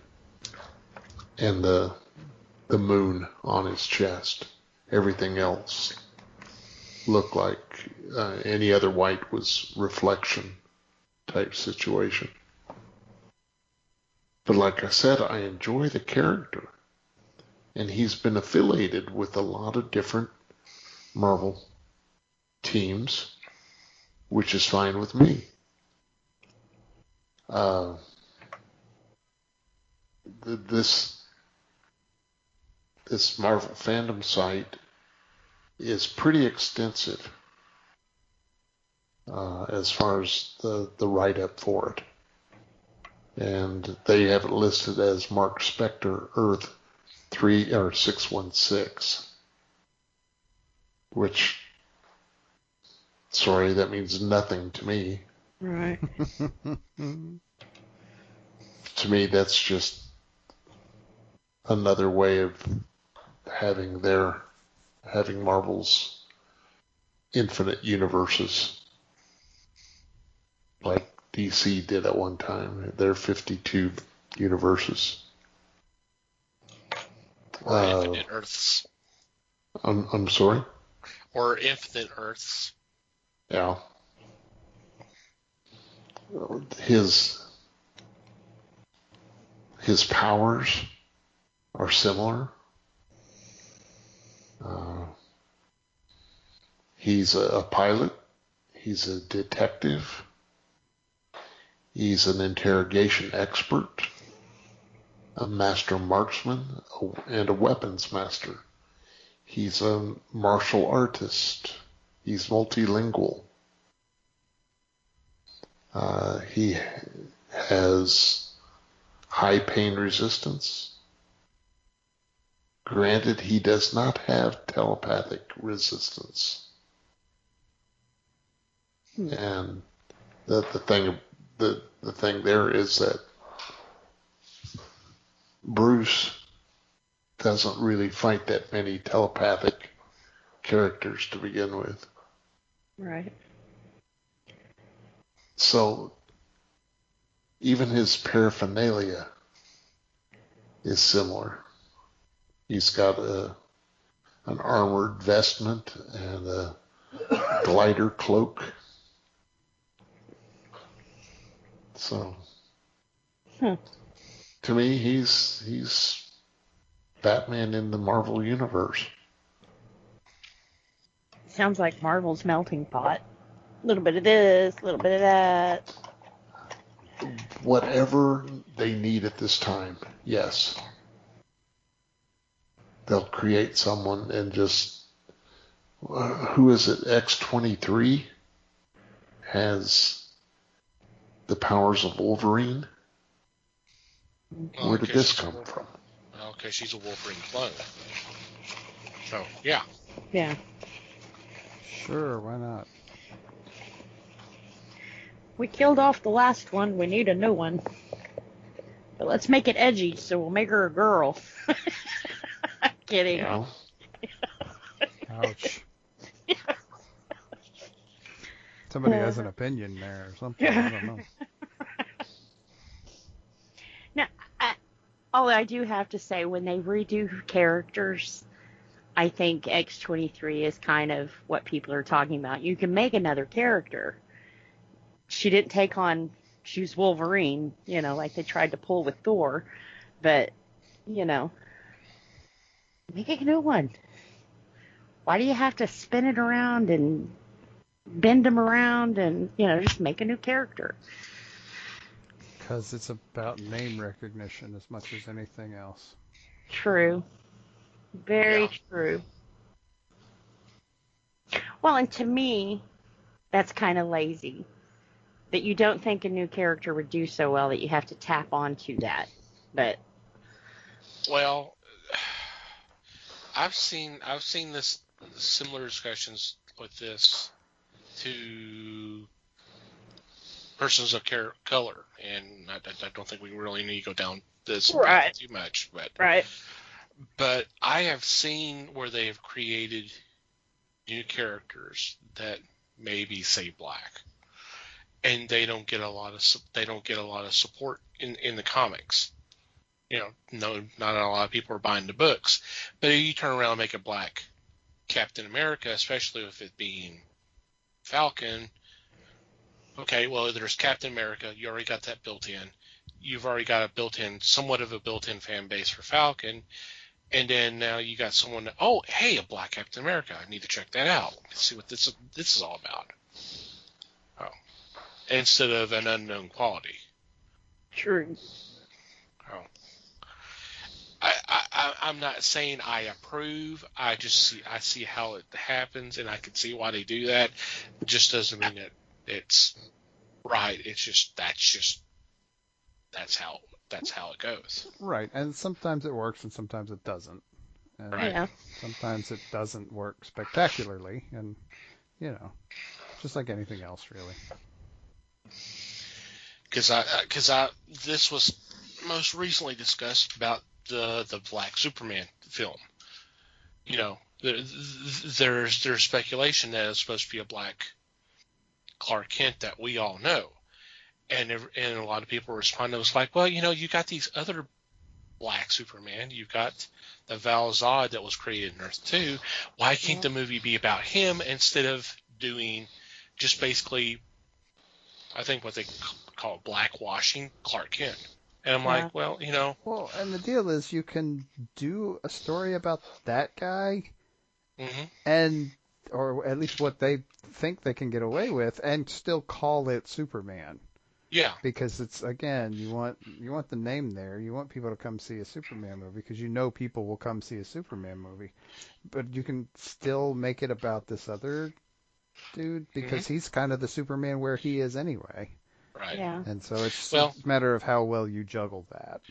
and the moon on his chest. Everything else looked like any other white was reflection type situation. But like I said, I enjoy the character, and he's been affiliated with a lot of different Marvel teams, which is fine with me. This Marvel fandom site is pretty extensive as far as the write-up for it. And they have it listed as Mark Spector Earth 3 or 616, which, sorry, that means nothing to me. Right. To me, that's just another way of having Marvel's infinite universes, like DC did at one time. Their 52 universes. Or infinite Earths. I'm sorry? Or infinite Earths. Yeah. His powers are similar. He's a pilot. He's a detective. He's an interrogation expert, a master marksman, and a weapons master. He's a martial artist. He's multilingual. He has high pain resistance. Granted, he does not have telepathic resistance. And the thing there is that Bruce doesn't really fight that many telepathic characters to begin with. Right. So even his paraphernalia is similar. He's got an armored vestment and a glider cloak. So to me, he's Batman in the Marvel universe. Sounds like Marvel's melting pot. A little bit of this, a little bit of that. Whatever they need at this time, yes. They'll create someone and just, who is it, X-23 has the powers of Wolverine? Where did this come from? Okay, she's a Wolverine clone. So, yeah. Yeah. Sure, why not? We killed off the last one. We need a new one. But let's make it edgy, so we'll make her a girl. Kidding. Yeah. Ouch. Somebody has an opinion there or something. I don't know. Now, all I do have to say, when they redo characters, I think X-23 is kind of what people are talking about. You can make another character. She didn't take on, she was Wolverine, like they tried to pull with Thor, but, make a new one. Why do you have to spin it around and bend them around and, just make a new character? Because it's about name recognition as much as anything else. True. Very true. Well, and to me, that's kind of lazy. That you don't think a new character would do so well that you have to tap onto that. But Well, I've seen this similar discussions with this to persons of color, and I don't think we really need to go down this path too much, but I have seen where they have created new characters that maybe say black, and they don't get a lot of support in the comics. No, not a lot of people are buying the books. But if you turn around and make a black Captain America, especially with it being Falcon, okay, well, there's Captain America. You already got that built in. You've already got somewhat of a built-in fan base for Falcon. And then now you got someone, a black Captain America. I need to check that out. Let's see what this is all about. Instead of an unknown quality. true. I'm not saying I approve. I see how it happens, and I can see why they do that. It just doesn't mean that it's right. It's just that's how it goes. Right, and sometimes it works and sometimes it doesn't. And Yeah. sometimes it doesn't work spectacularly, and just like anything else, really. Because this was most recently discussed about the Black Superman film. There's speculation that it's supposed to be a black Clark Kent that we all know, and a lot of people responded, was like, well, you got these other black Superman. You've got the Val Zod that was created in Earth 2. Why can't the movie be about him instead of doing just basically, I think what they call blackwashing Clark Kent? And I'm like, well, Well, and the deal is you can do a story about that guy, or at least what they think they can get away with, and still call it Superman. Yeah. Because it's, again, you want the name there. You want people to come see a Superman movie because people will come see a Superman movie. But you can still make it about this other dude because he's kind of the Superman where he is anyway. Right. Yeah. And so it's a matter of how well you juggle that.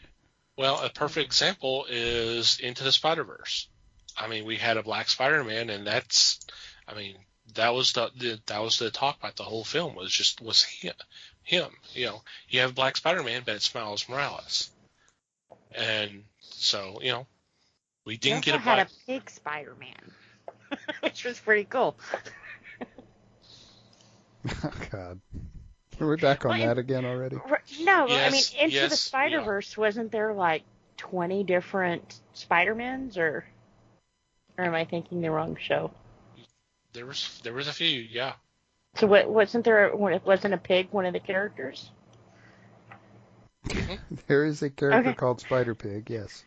Well, a perfect example is Into the Spider-Verse. I mean, we had a black Spider-Man, and that was the talk about the whole film was him. You have Black Spider-Man, but it's Miles Morales, and so we didn't get a black. Had a pig Spider-Man. which was pretty cool. Oh, God. Are we back on Well, that again already? No, I mean, Yes, Into the yes, we Spider-Verse, wasn't there like 20 different Spider-Mans, or am I thinking the wrong show? There was a few, yeah. So wasn't a pig one of the characters? There is a character Okay. called Spider Pig, yes.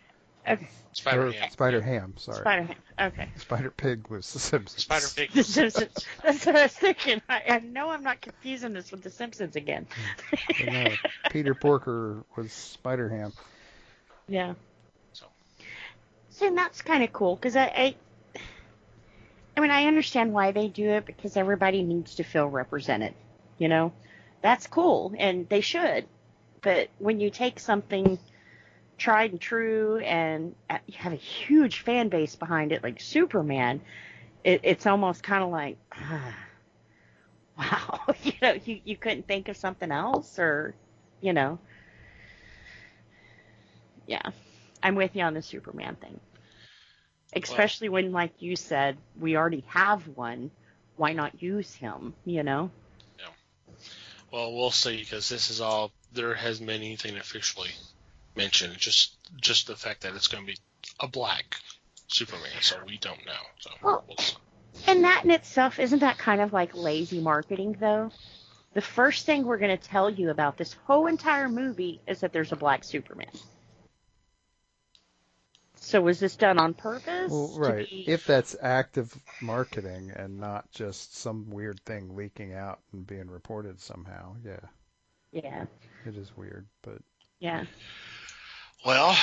Okay. Spider-Man. Spider Ham, sorry. Spider-Man. Okay. Spider Pig was The Simpsons. Spider-Pig. The Simpsons. That's what I was thinking. I know I'm not confusing this with The Simpsons again. But no, Peter Porker was Spider Ham. Yeah. So, And that's kind of cool because I mean, I understand why they do it because everybody needs to feel represented. You know, that's cool and they should. But when you take something tried and true and you have a huge fan base behind it, like Superman, it's almost kind of like, wow, you know, you couldn't think of something else, or, you know. Yeah, I'm with you on the Superman thing. Especially when, like you said, we already have one. Why not use him, you know? yeah. Well, we'll see, because this is all, there hasn't been anything officially mentioned. Just the fact that it's going to be a black Superman, so we don't know. So Well, we'll see. And that in itself, isn't that kind of like lazy marketing, though? The first thing we're going to tell you about this whole entire movie is that there's a black Superman. So was this done on purpose? Well, right. If that's active marketing and not just some weird thing leaking out and being reported somehow, yeah. Yeah. It is weird, but Yeah. Well,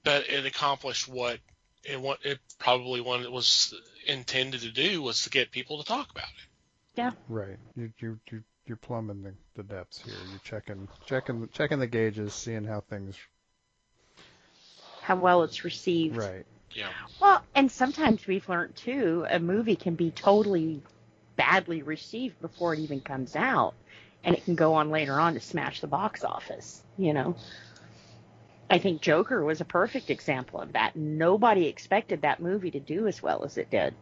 but it accomplished what it probably what it was intended to do, was to get people to talk about it. Yeah. right. You're plumbing the depths here. You're checking the gauges, seeing how things. How well it's received. Right. Yeah. Well, and sometimes we've learned, too, a movie can be totally badly received before it even comes out. And it can go on later on to smash the box office, you know. I think Joker was a perfect example of that. Nobody expected that movie to do as well as it did.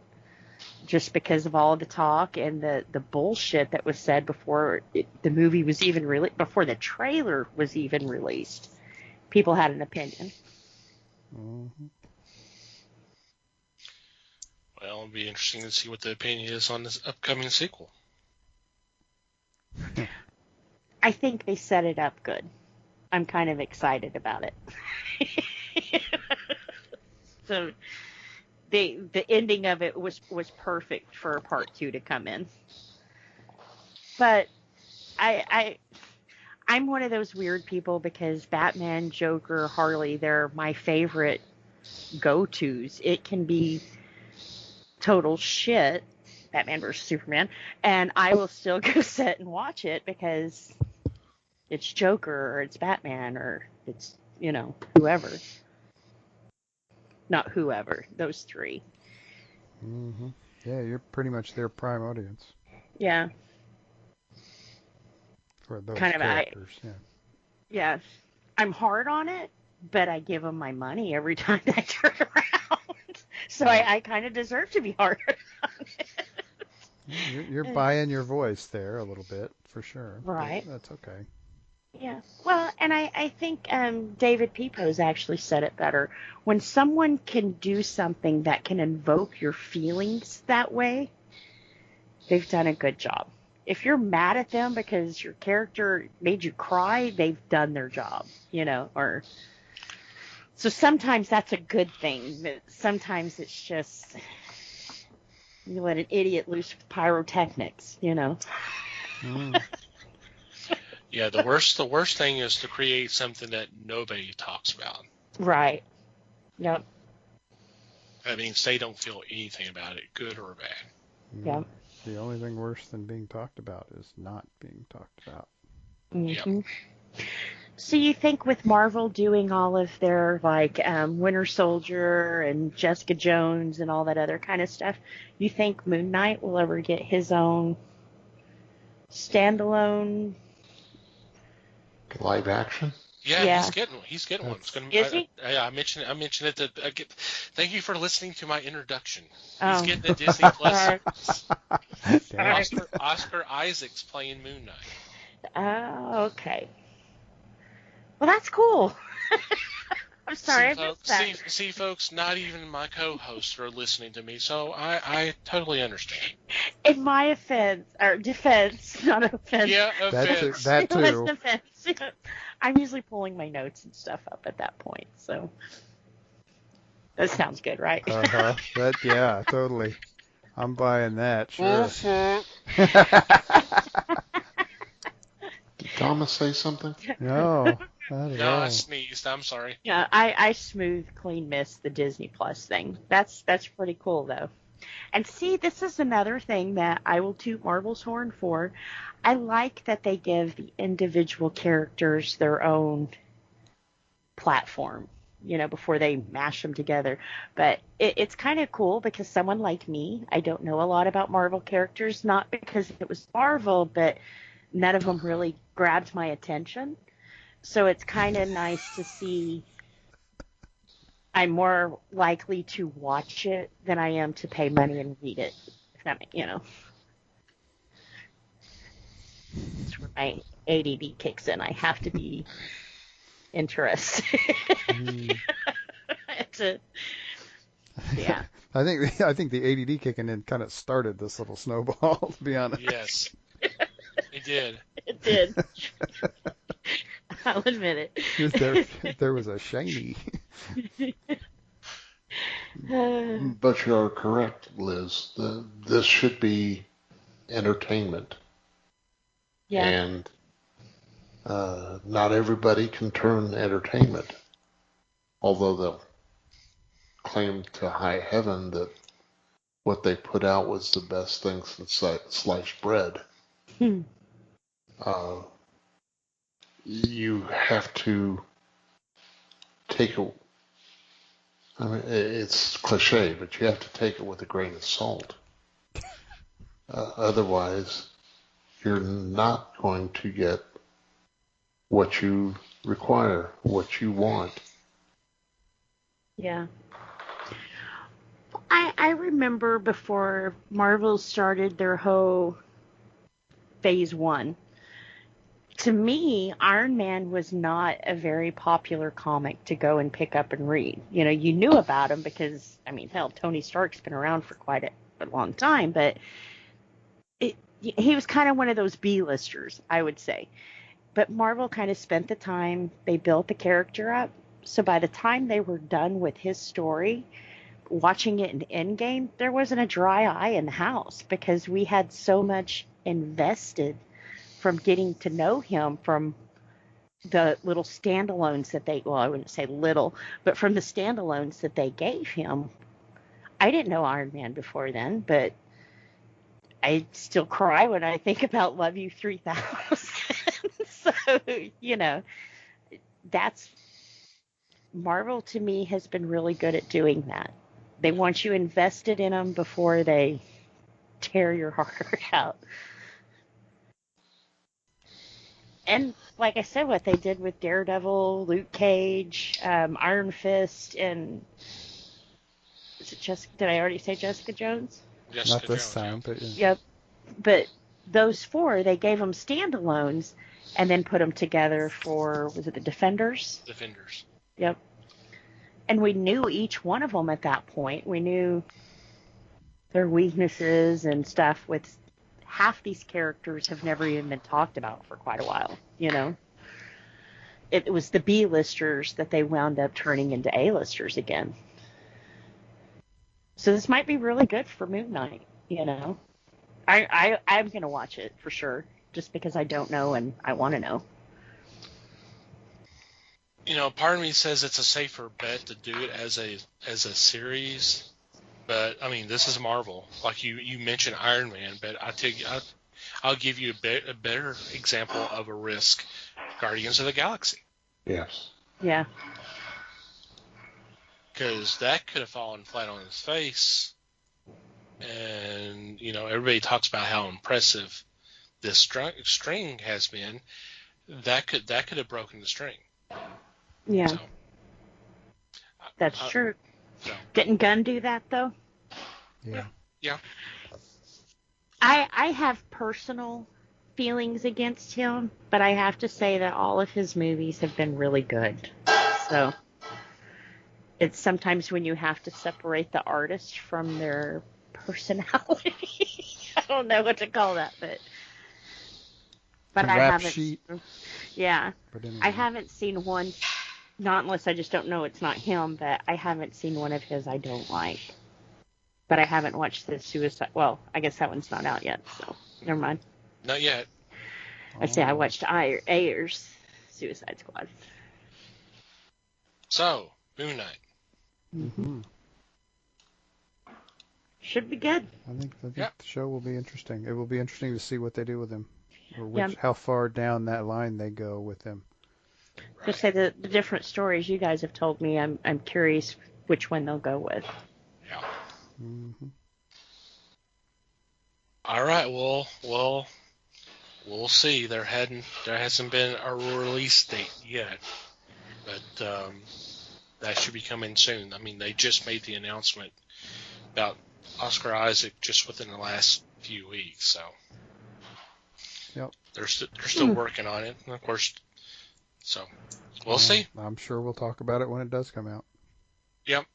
Just because of all the talk and the bullshit that was said before the movie was even before the trailer was even released. People had an opinion. Mm-hmm. Well, it'll be interesting to see what the opinion is on this upcoming sequel. I think they set it up good. I'm kind of excited about it. So the ending of it was perfect for a part 2 to come in. But I'm one of those weird people because Batman, Joker, Harley, they're my favorite go-tos. It can be total shit, Batman versus Superman, and I will still go sit and watch it because it's Joker or it's Batman or it's, you know, whoever. Not whoever, those three. Mm-hmm. Yeah, you're pretty much their prime audience Yeah. for those Kind of, characters. Yeah. Yeah. I'm hard on it, but I give them my money every time I turn around. So I kind of deserve to be hard on it. You're buying your voice there a little bit, for sure. Right. But that's okay. Yeah. Well, and I think David Pepose actually said it better. When someone can do something that can invoke your feelings that way, they've done a good job. If you're mad at them because your character made you cry, they've done their job, you know, or so sometimes that's a good thing. But sometimes it's just you let an idiot loose with pyrotechnics, you know. Mm. Yeah, the worst thing is to create something that nobody talks about. Right. Yep. That means they don't feel anything about it, good or bad. Yep. The only thing worse than being talked about is not being talked about. Mm-hmm. So you think with Marvel doing all of their like Winter Soldier and Jessica Jones and all that other kind of stuff, you think Moon Knight will ever get his own standalone? Live action? Yeah. he's getting one. It's gonna. Is he? I mentioned it. Thank you for listening to my introduction. Oh. He's getting a Disney Plus. Damn. Oscar Isaac's playing Moon Knight. Oh, okay. Well, that's cool. I'm sorry, I missed that. See, folks, not even my co-hosts are listening to me, so I totally understand. In my offense, or defense, not offense. Yeah, offense. That too. It was defense. I'm usually pulling my notes and stuff up at that point, so that sounds good, right? Yeah, totally. I'm buying that. Sure. Did Thomas say something? No. Not at No, all. I sneezed. I'm sorry. Yeah, I smooth clean missed the Disney Plus thing. That's pretty cool though. And see, this is another thing that I will toot Marvel's horn for. I like that they give the individual characters their own platform, before they mash them together. But it's kind of cool because someone like me, I don't know a lot about Marvel characters, not because it was Marvel, but none of them really grabbed my attention. So it's kind of nice to see I'm more likely to watch it than I am to pay money and read it. If that makes, It's where my ADD kicks in. I have to be interested. Yeah. I think the ADD kicking in kind of started this little snowball, to be honest. Yes, it did. It did. I'll admit it. There was a shiny. But you're correct, Liz. This should be entertainment. Yeah. And not everybody can turn entertainment, although they'll claim to high heaven that what they put out was the best thing since sliced bread. You have to take it. I mean, it's cliche, but you have to take it with a grain of salt. Otherwise, you're not going to get what you require, what you want. Yeah. I remember before Marvel started their whole phase 1. To me, Iron Man was not a very popular comic to go and pick up and read. You knew about him because, hell, Tony Stark's been around for quite a long time, but he was kind of one of those B-listers, I would say. But Marvel kind of spent the time, they built the character up, so by the time they were done with his story, watching it in Endgame, there wasn't a dry eye in the house because we had so much invested from getting to know him from the little standalones that I wouldn't say little, but from the standalones that they gave him. I didn't know Iron Man before then, but I still cry when I think about Love You 3000. So, that's Marvel to me has been really good at doing that. They want you invested in them before they tear your heart out. And like I said, what they did with Daredevil, Luke Cage, Iron Fist, and is it did I already say Jessica Jones? Not this time, but yeah. Yep. But those 4, they gave them standalones and then put them together for, was it the Defenders? Defenders. Yep. And we knew each one of them at that point. We knew their weaknesses and stuff. With half these characters have never even been talked about for quite a while, It was the B-listers that they wound up turning into A-listers again. So this might be really good for Moon Knight, I'm going to watch it for sure, just because I don't know and I want to know. Part of me says it's a safer bet to do it as a series, but this is Marvel. Like you mentioned Iron Man, but I'll give you a better example of a risk: Guardians of the Galaxy. Yes. Yeah. Because that could have fallen flat on its face, and everybody talks about how impressive this string has been. That could have broken the string. Yeah, So, that's uh, true. so Didn't Gunn do that though? Yeah. yeah, I have personal feelings against him, but I have to say that all of his movies have been really good. So it's sometimes when you have to separate the artist from their personality. I don't know what to call that, but The I rap haven't. sheet. Yeah, But anyway. I haven't seen one. Not unless I just don't know it's not him, but I haven't seen one of his I don't like. But I haven't watched the Suicide. Well, I guess that one's not out yet, so never mind. not yet. I say I watched Ayer's Suicide Squad. So, Moon Knight. Mm-hmm. Should be good. I think Yeah. the show will be interesting. It will be interesting to see what they do with him, or Yeah. how far down that line they go with him. To say the different stories you guys have told me, I'm curious which one they'll go with. Yeah. Mm-hmm. All right. Well, we'll see. There hasn't been a release date yet, but that should be coming soon. I mean, they just made the announcement about Oscar Isaac just within the last few weeks, so Yep. they're still working on it, and of course. So we'll see. I'm sure we'll talk about it when it does come out. Yep.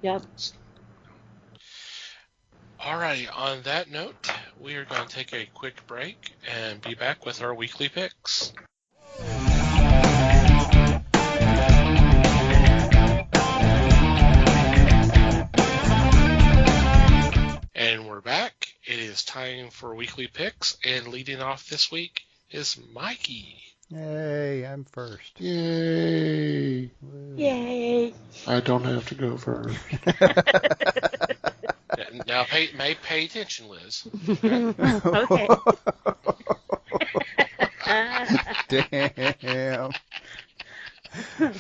Yep. Alrighty, on that note, we are going to take a quick break and be back with our weekly picks. And we're back. It is time for weekly picks, and leading off this week is Mikey. Yay, I'm first. Yay! Woo. Yay. I don't have to go first. Now, pay attention, Liz. Okay. Damn.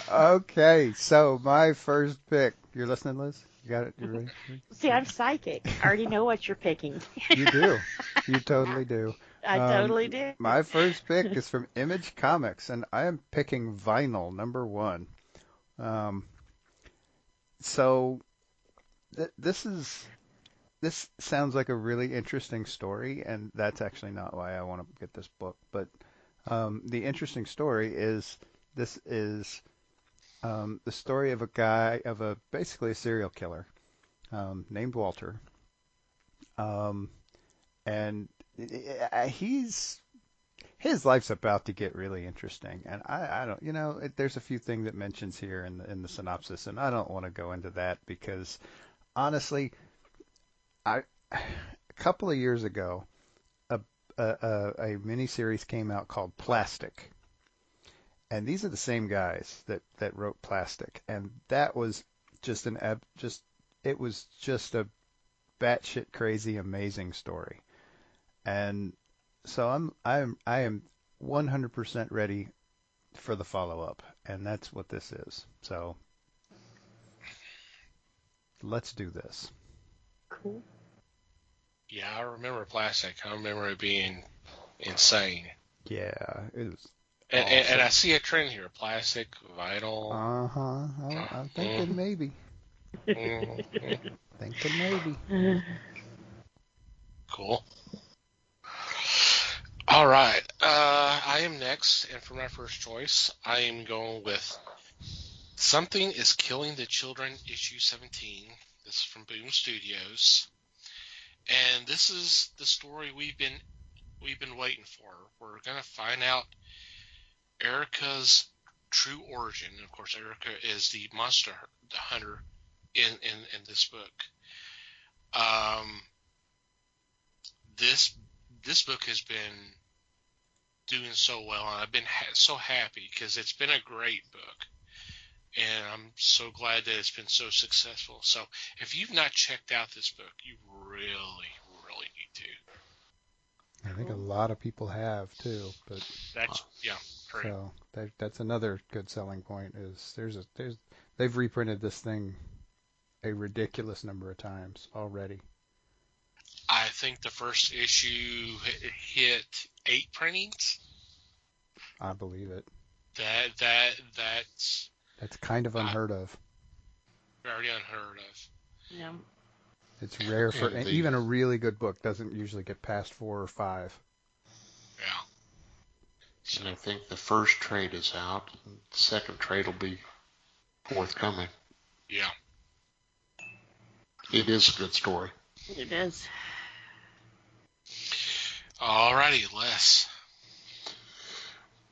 Okay, so my first pick. You're listening, Liz? You got it? You ready? See, I'm psychic. I already know what you're picking. You do. You totally do. I totally do. My first pick is from Image Comics, and I am picking Vinyl #1. So this sounds like a really interesting story, and that's actually not why I want to get this book. But the interesting story is this is the story of basically a serial killer named Walter, and his life's about to get really interesting. And I don't, there's a few things that mentions here in the synopsis, and I don't want to go into that because honestly, a couple of years ago, a miniseries came out called Plastic, and these are the same guys that wrote Plastic, and that was just it was just a batshit crazy amazing story, and so I am 100% ready for the follow up, and that's what this is. So let's do this. Cool. Yeah, I remember Plastic. I remember it being insane. Yeah, it was. And I see a trend here: plastic, vinyl. I'm thinking maybe. Thinking maybe. Cool. All right. I am next, and for my first choice, I am going with Something is Killing the Children, issue 17. This is from Boom Studios, and this is the story we've been waiting for. We're gonna find out Erica's true origin. And of course, Erica is the monster hunter in this book. This book has been doing so well, and I've been so happy because it's been a great book, and I'm so glad that it's been so successful. So if you've not checked out this book, you really, really need to. I think a lot of people have too, but That's great. so that's another good selling point is they've reprinted this thing a ridiculous number of times already. I think the first issue hit 8 printings. I believe it. That's kind of uh, unheard of. very unheard of. Yeah. It's rare for And even a really good book doesn't usually get past 4 or 5. Yeah. So, and I think the first trade is out. The second trade will be forthcoming. yeah. It is a good story. It is. Alrighty, Les.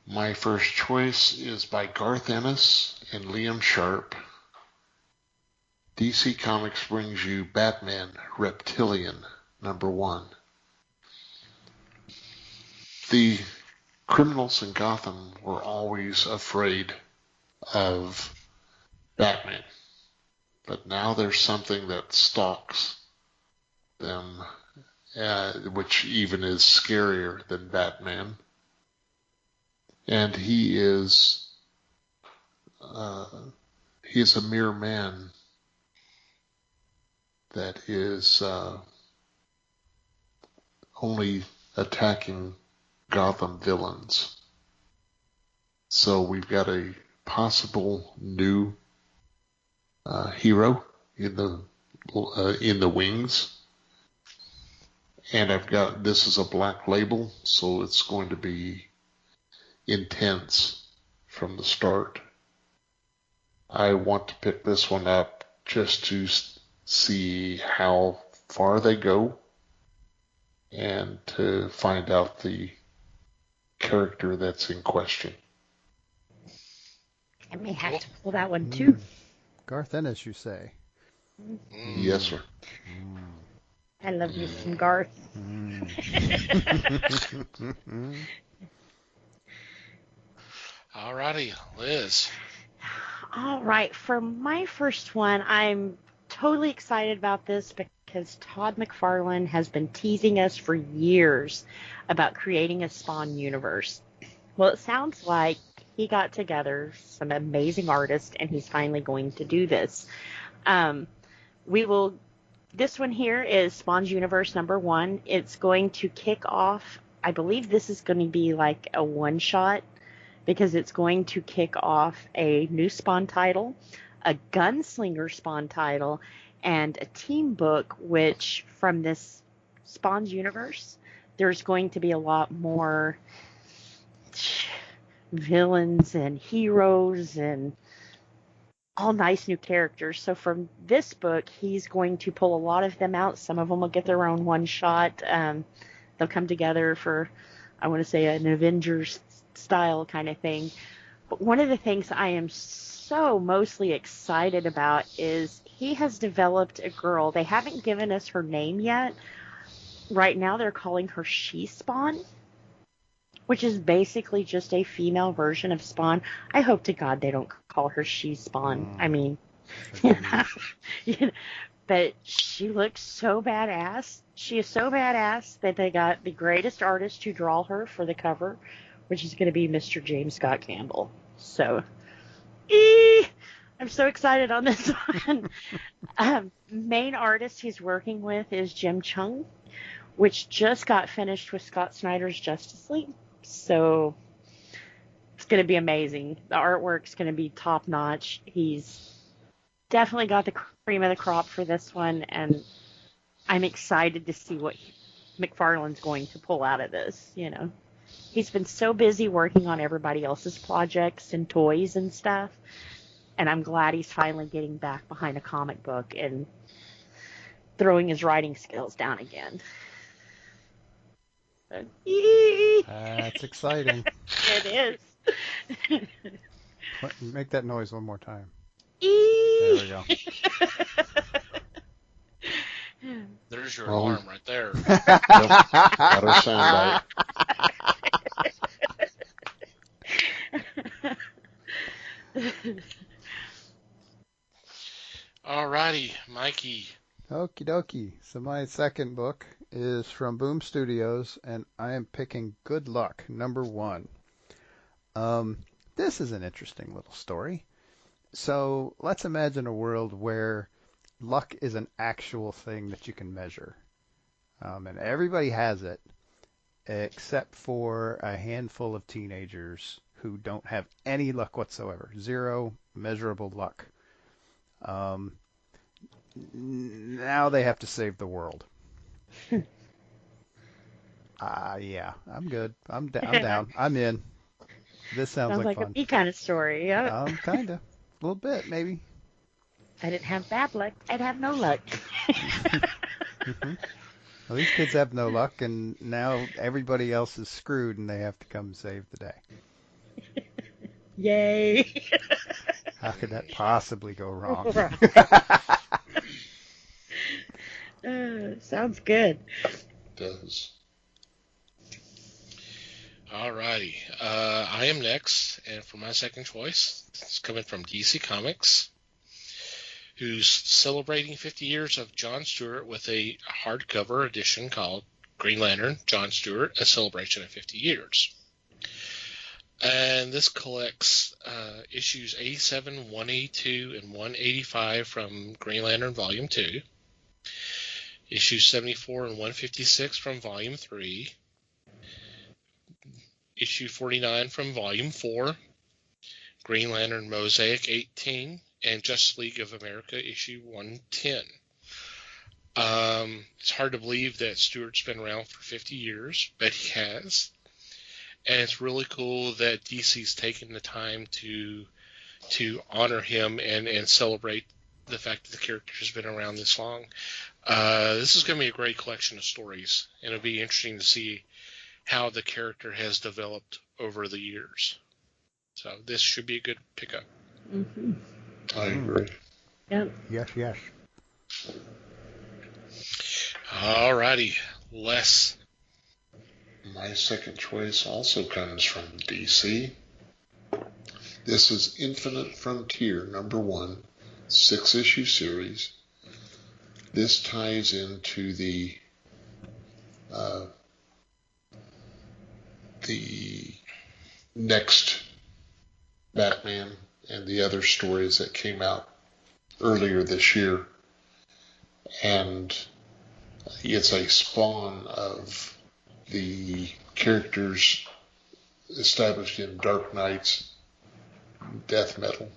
My first choice is by Garth Ennis and Liam Sharp. DC Comics brings you Batman Reptilian #1. The criminals in Gotham were always afraid of Batman, but now there's something that stalks them, which even is scarier than Batman. And he is a mere man that is only attacking Gotham villains. So we've got a possible new hero in the wings, and this is a black label, so it's going to be intense from the start. I want to pick this one up just to see how far they go and to find out the character that's in question. I may have to pull that one too. Garth Ennis, you say? Yes, sir. I love me some Garth. Alrighty, Liz. All right, for my first one, I'm totally excited about this because Todd McFarlane has been teasing us for years about creating a Spawn universe. Well, it sounds like he got together some amazing artists and he's finally going to do this. This one here is Spawn's Universe #1. It's going to kick off, I believe this is going to be like a one-shot, because it's going to kick off a new Spawn title, a Gunslinger Spawn title, and a team book, which from this Spawn's universe, there's going to be a lot more villains and heroes and all nice new characters. So from this book, he's going to pull a lot of them out. Some of them will get their own one-shot. They'll come together for, I want to say, an Avengers style kind of thing. But one of the things I am so mostly excited about is he has developed a girl. They haven't given us her name yet. Right now they're calling her She-Spawn, which is basically just a female version of Spawn. I hope to God they don't call her She-Spawn. I mean, but she looks so badass. She is so badass that they got the greatest artist to draw her for the cover, which is going to be Mr. James Scott Campbell. So, I'm so excited on this one. Main artist he's working with is Jim Chung, which just got finished with Scott Snyder's Justice League. So, it's going to be amazing. The artwork's going to be top notch. He's definitely got the cream of the crop for this one, and I'm excited to see what McFarlane's going to pull out of this, you know. He's been so busy working on everybody else's projects and toys and stuff, and I'm glad he's finally getting back behind a comic book and throwing his writing skills down again. That's exciting. It is. Make that noise one more time. There we go. There's your alarm right there. Got our sound Alrighty, Mikey. Okie dokie. So my second book is from Boom Studios, and I am picking Good Luck #1. This is an interesting little story. So let's imagine a world where luck is an actual thing that you can measure. And everybody has it, except for a handful of teenagers who don't have any luck whatsoever. Zero measurable luck. Now they have to save the world. Yeah, I'm good. I'm down. I'm in. This sounds like a fun. me kind of story. Yeah. Kinda. A little bit, maybe. I didn't have bad luck. I'd have no luck. Mm-hmm. Well, these kids have no luck, and now everybody else is screwed, and they have to come save the day. Yay! How could that possibly go wrong? Sounds good. It does. Alrighty. I am next, and for my second choice, it's coming from DC Comics, who's celebrating 50 years of John Stewart with a hardcover edition called Green Lantern, John Stewart, A Celebration of 50 Years. And this collects issues 87, 182, and 185 from Green Lantern Volume 2, issues 74 and 156 from Volume 3, issue 49 from Volume 4, Green Lantern Mosaic 18, and Justice League of America issue 110. It's hard to believe that Stewart's been around for 50 years, but he has. And it's really cool that DC's taken the time to honor him and celebrate the fact that the character has been around this long. This is going to be a great collection of stories, and it'll be interesting to see how the character has developed over the years. So this should be a good pickup. Mm-hmm. I agree. Yep. Yes. Alrighty, Les. My second choice also comes from DC. This is Infinite Frontier #1, 6-issue series. This ties into the next Batman and the other stories that came out earlier this year. And it's a spawn of the characters established in Dark Knight's Death Metal.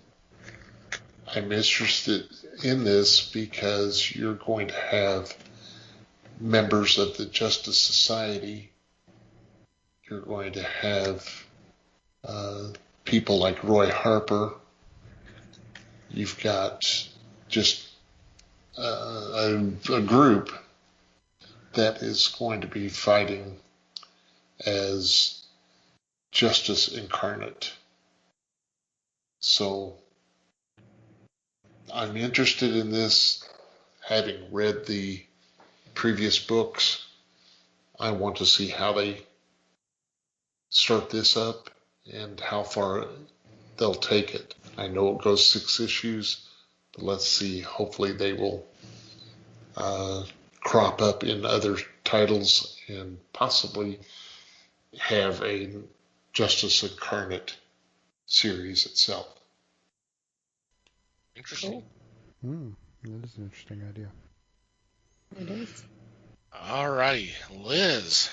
I'm interested in this because you're going to have members of the Justice Society. You're going to have people like Roy Harper. You've got just a group that is going to be fighting as Justice Incarnate. So I'm interested in this. Having read the previous books, I want to see how they start this up and how far they'll take it. I know it goes 6 issues, but let's see. Hopefully they will crop up in other titles and possibly have a Justice Incarnate series itself. Interesting. That is an interesting idea. It is. Alrighty, Liz.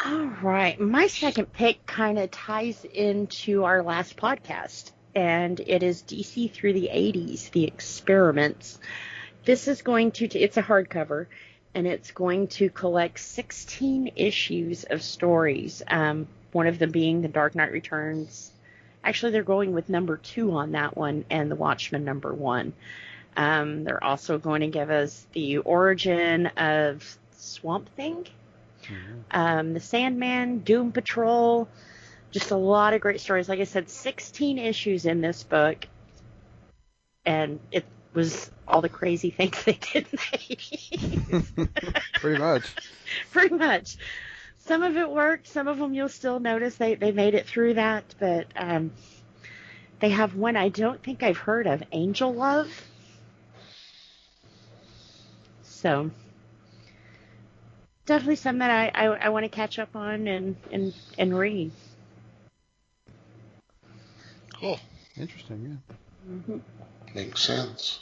All right. My second pick kind of ties into our last podcast, and it is DC through the 80s, The Experiments. This is going to, it's a hardcover, and it's going to collect 16 issues of stories, one of them being The Dark Knight Returns. Actually, they're going with #2 on that one, and The Watchmen #1. They're also going to give us the origin of Swamp Thing, the Sandman, Doom Patrol, just a lot of great stories. Like I said, 16 issues in this book, and it was all the crazy things they did in the 80s. Pretty much. Pretty much. Some of it worked. Some of them you'll still notice they made it through that, but they have one I don't think I've heard of, Angel Love. So definitely something that I want to catch up on and read. Cool. Interesting, yeah. Mm-hmm. Makes sense.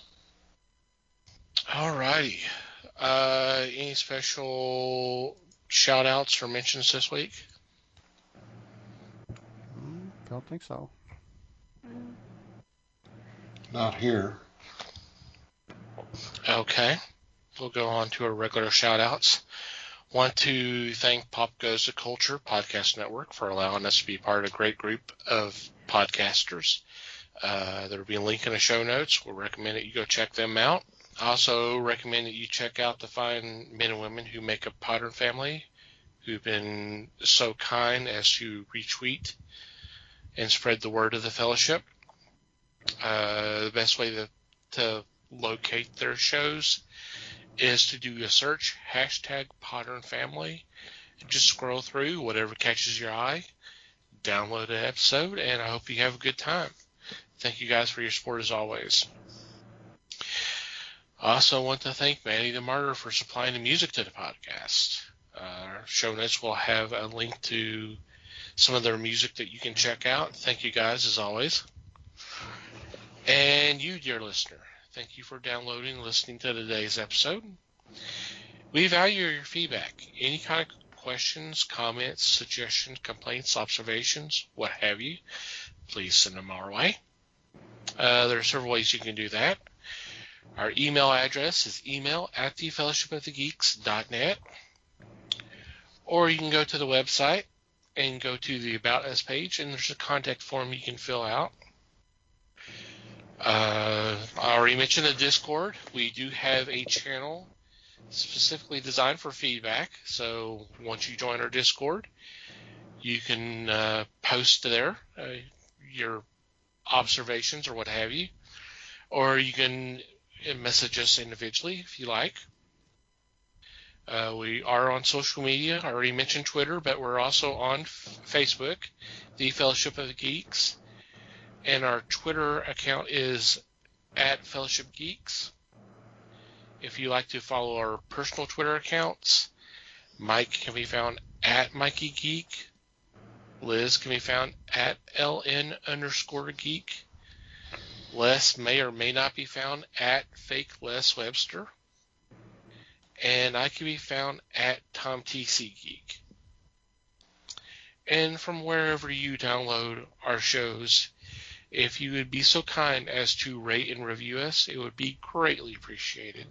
Alrighty. Any special shout outs or mentions this week? Don't think so. Not here. Okay. We'll go on to our regular shout-outs. Want to thank Pop Goes the Culture Podcast Network for allowing us to be part of a great group of podcasters. There will be a link in the show notes. We'll recommend that you go check them out. I also recommend that you check out the fine men and women who make up Podern Family, who've been so kind as to retweet and spread the word of the fellowship. The best way to locate their shows is to do a search, #Podern Family, and just scroll through whatever catches your eye, download an episode, and I hope you have a good time. Thank you guys for your support as always. I also want to thank Manny the Martyr for supplying the music to the podcast. Our show notes will have a link to some of their music that you can check out. Thank you guys as always. And you, dear listener, thank you for downloading and listening to today's episode. We value your feedback. Any kind of questions, comments, suggestions, complaints, observations, what have you, please send them our way. There are several ways you can do that. Our email address is email@thefellowshipofthegeeks.net, or you can go to the website and go to the About Us page, and there's a contact form you can fill out. I already mentioned the Discord. We do have a channel specifically designed for feedback, so once you join our Discord, you can post there your observations or what have you, or you can message us individually if you like. We are on social media. I already mentioned Twitter, but we're also on Facebook, The Fellowship of the Geeks, and our Twitter account is @FellowshipGeeks. If you like to follow our personal Twitter accounts, Mike can be found @MikeyGeek. Liz can be found @LN_geek. Les may or may not be found @FakeLesWebster. And I can be found @TomTCGeek. And from wherever you download our shows, if you would be so kind as to rate and review us, it would be greatly appreciated.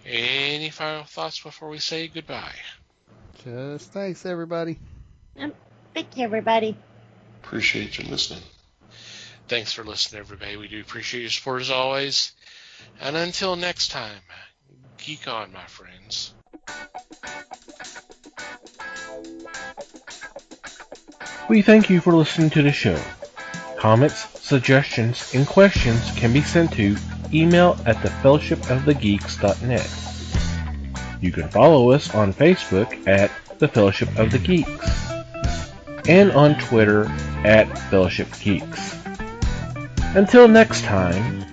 Any final thoughts before we say goodbye? Just thanks, everybody. Thank you, everybody. Appreciate you listening. Thanks for listening, everybody. We do appreciate your support as always. And until next time, geek on, my friends. We thank you for listening to the show. Comments, suggestions, and questions can be sent to email@thefellowshipofthegeeks.net. You can follow us on Facebook @The Fellowship of the Geeks and on Twitter @FellowshipGeeks. Until next time,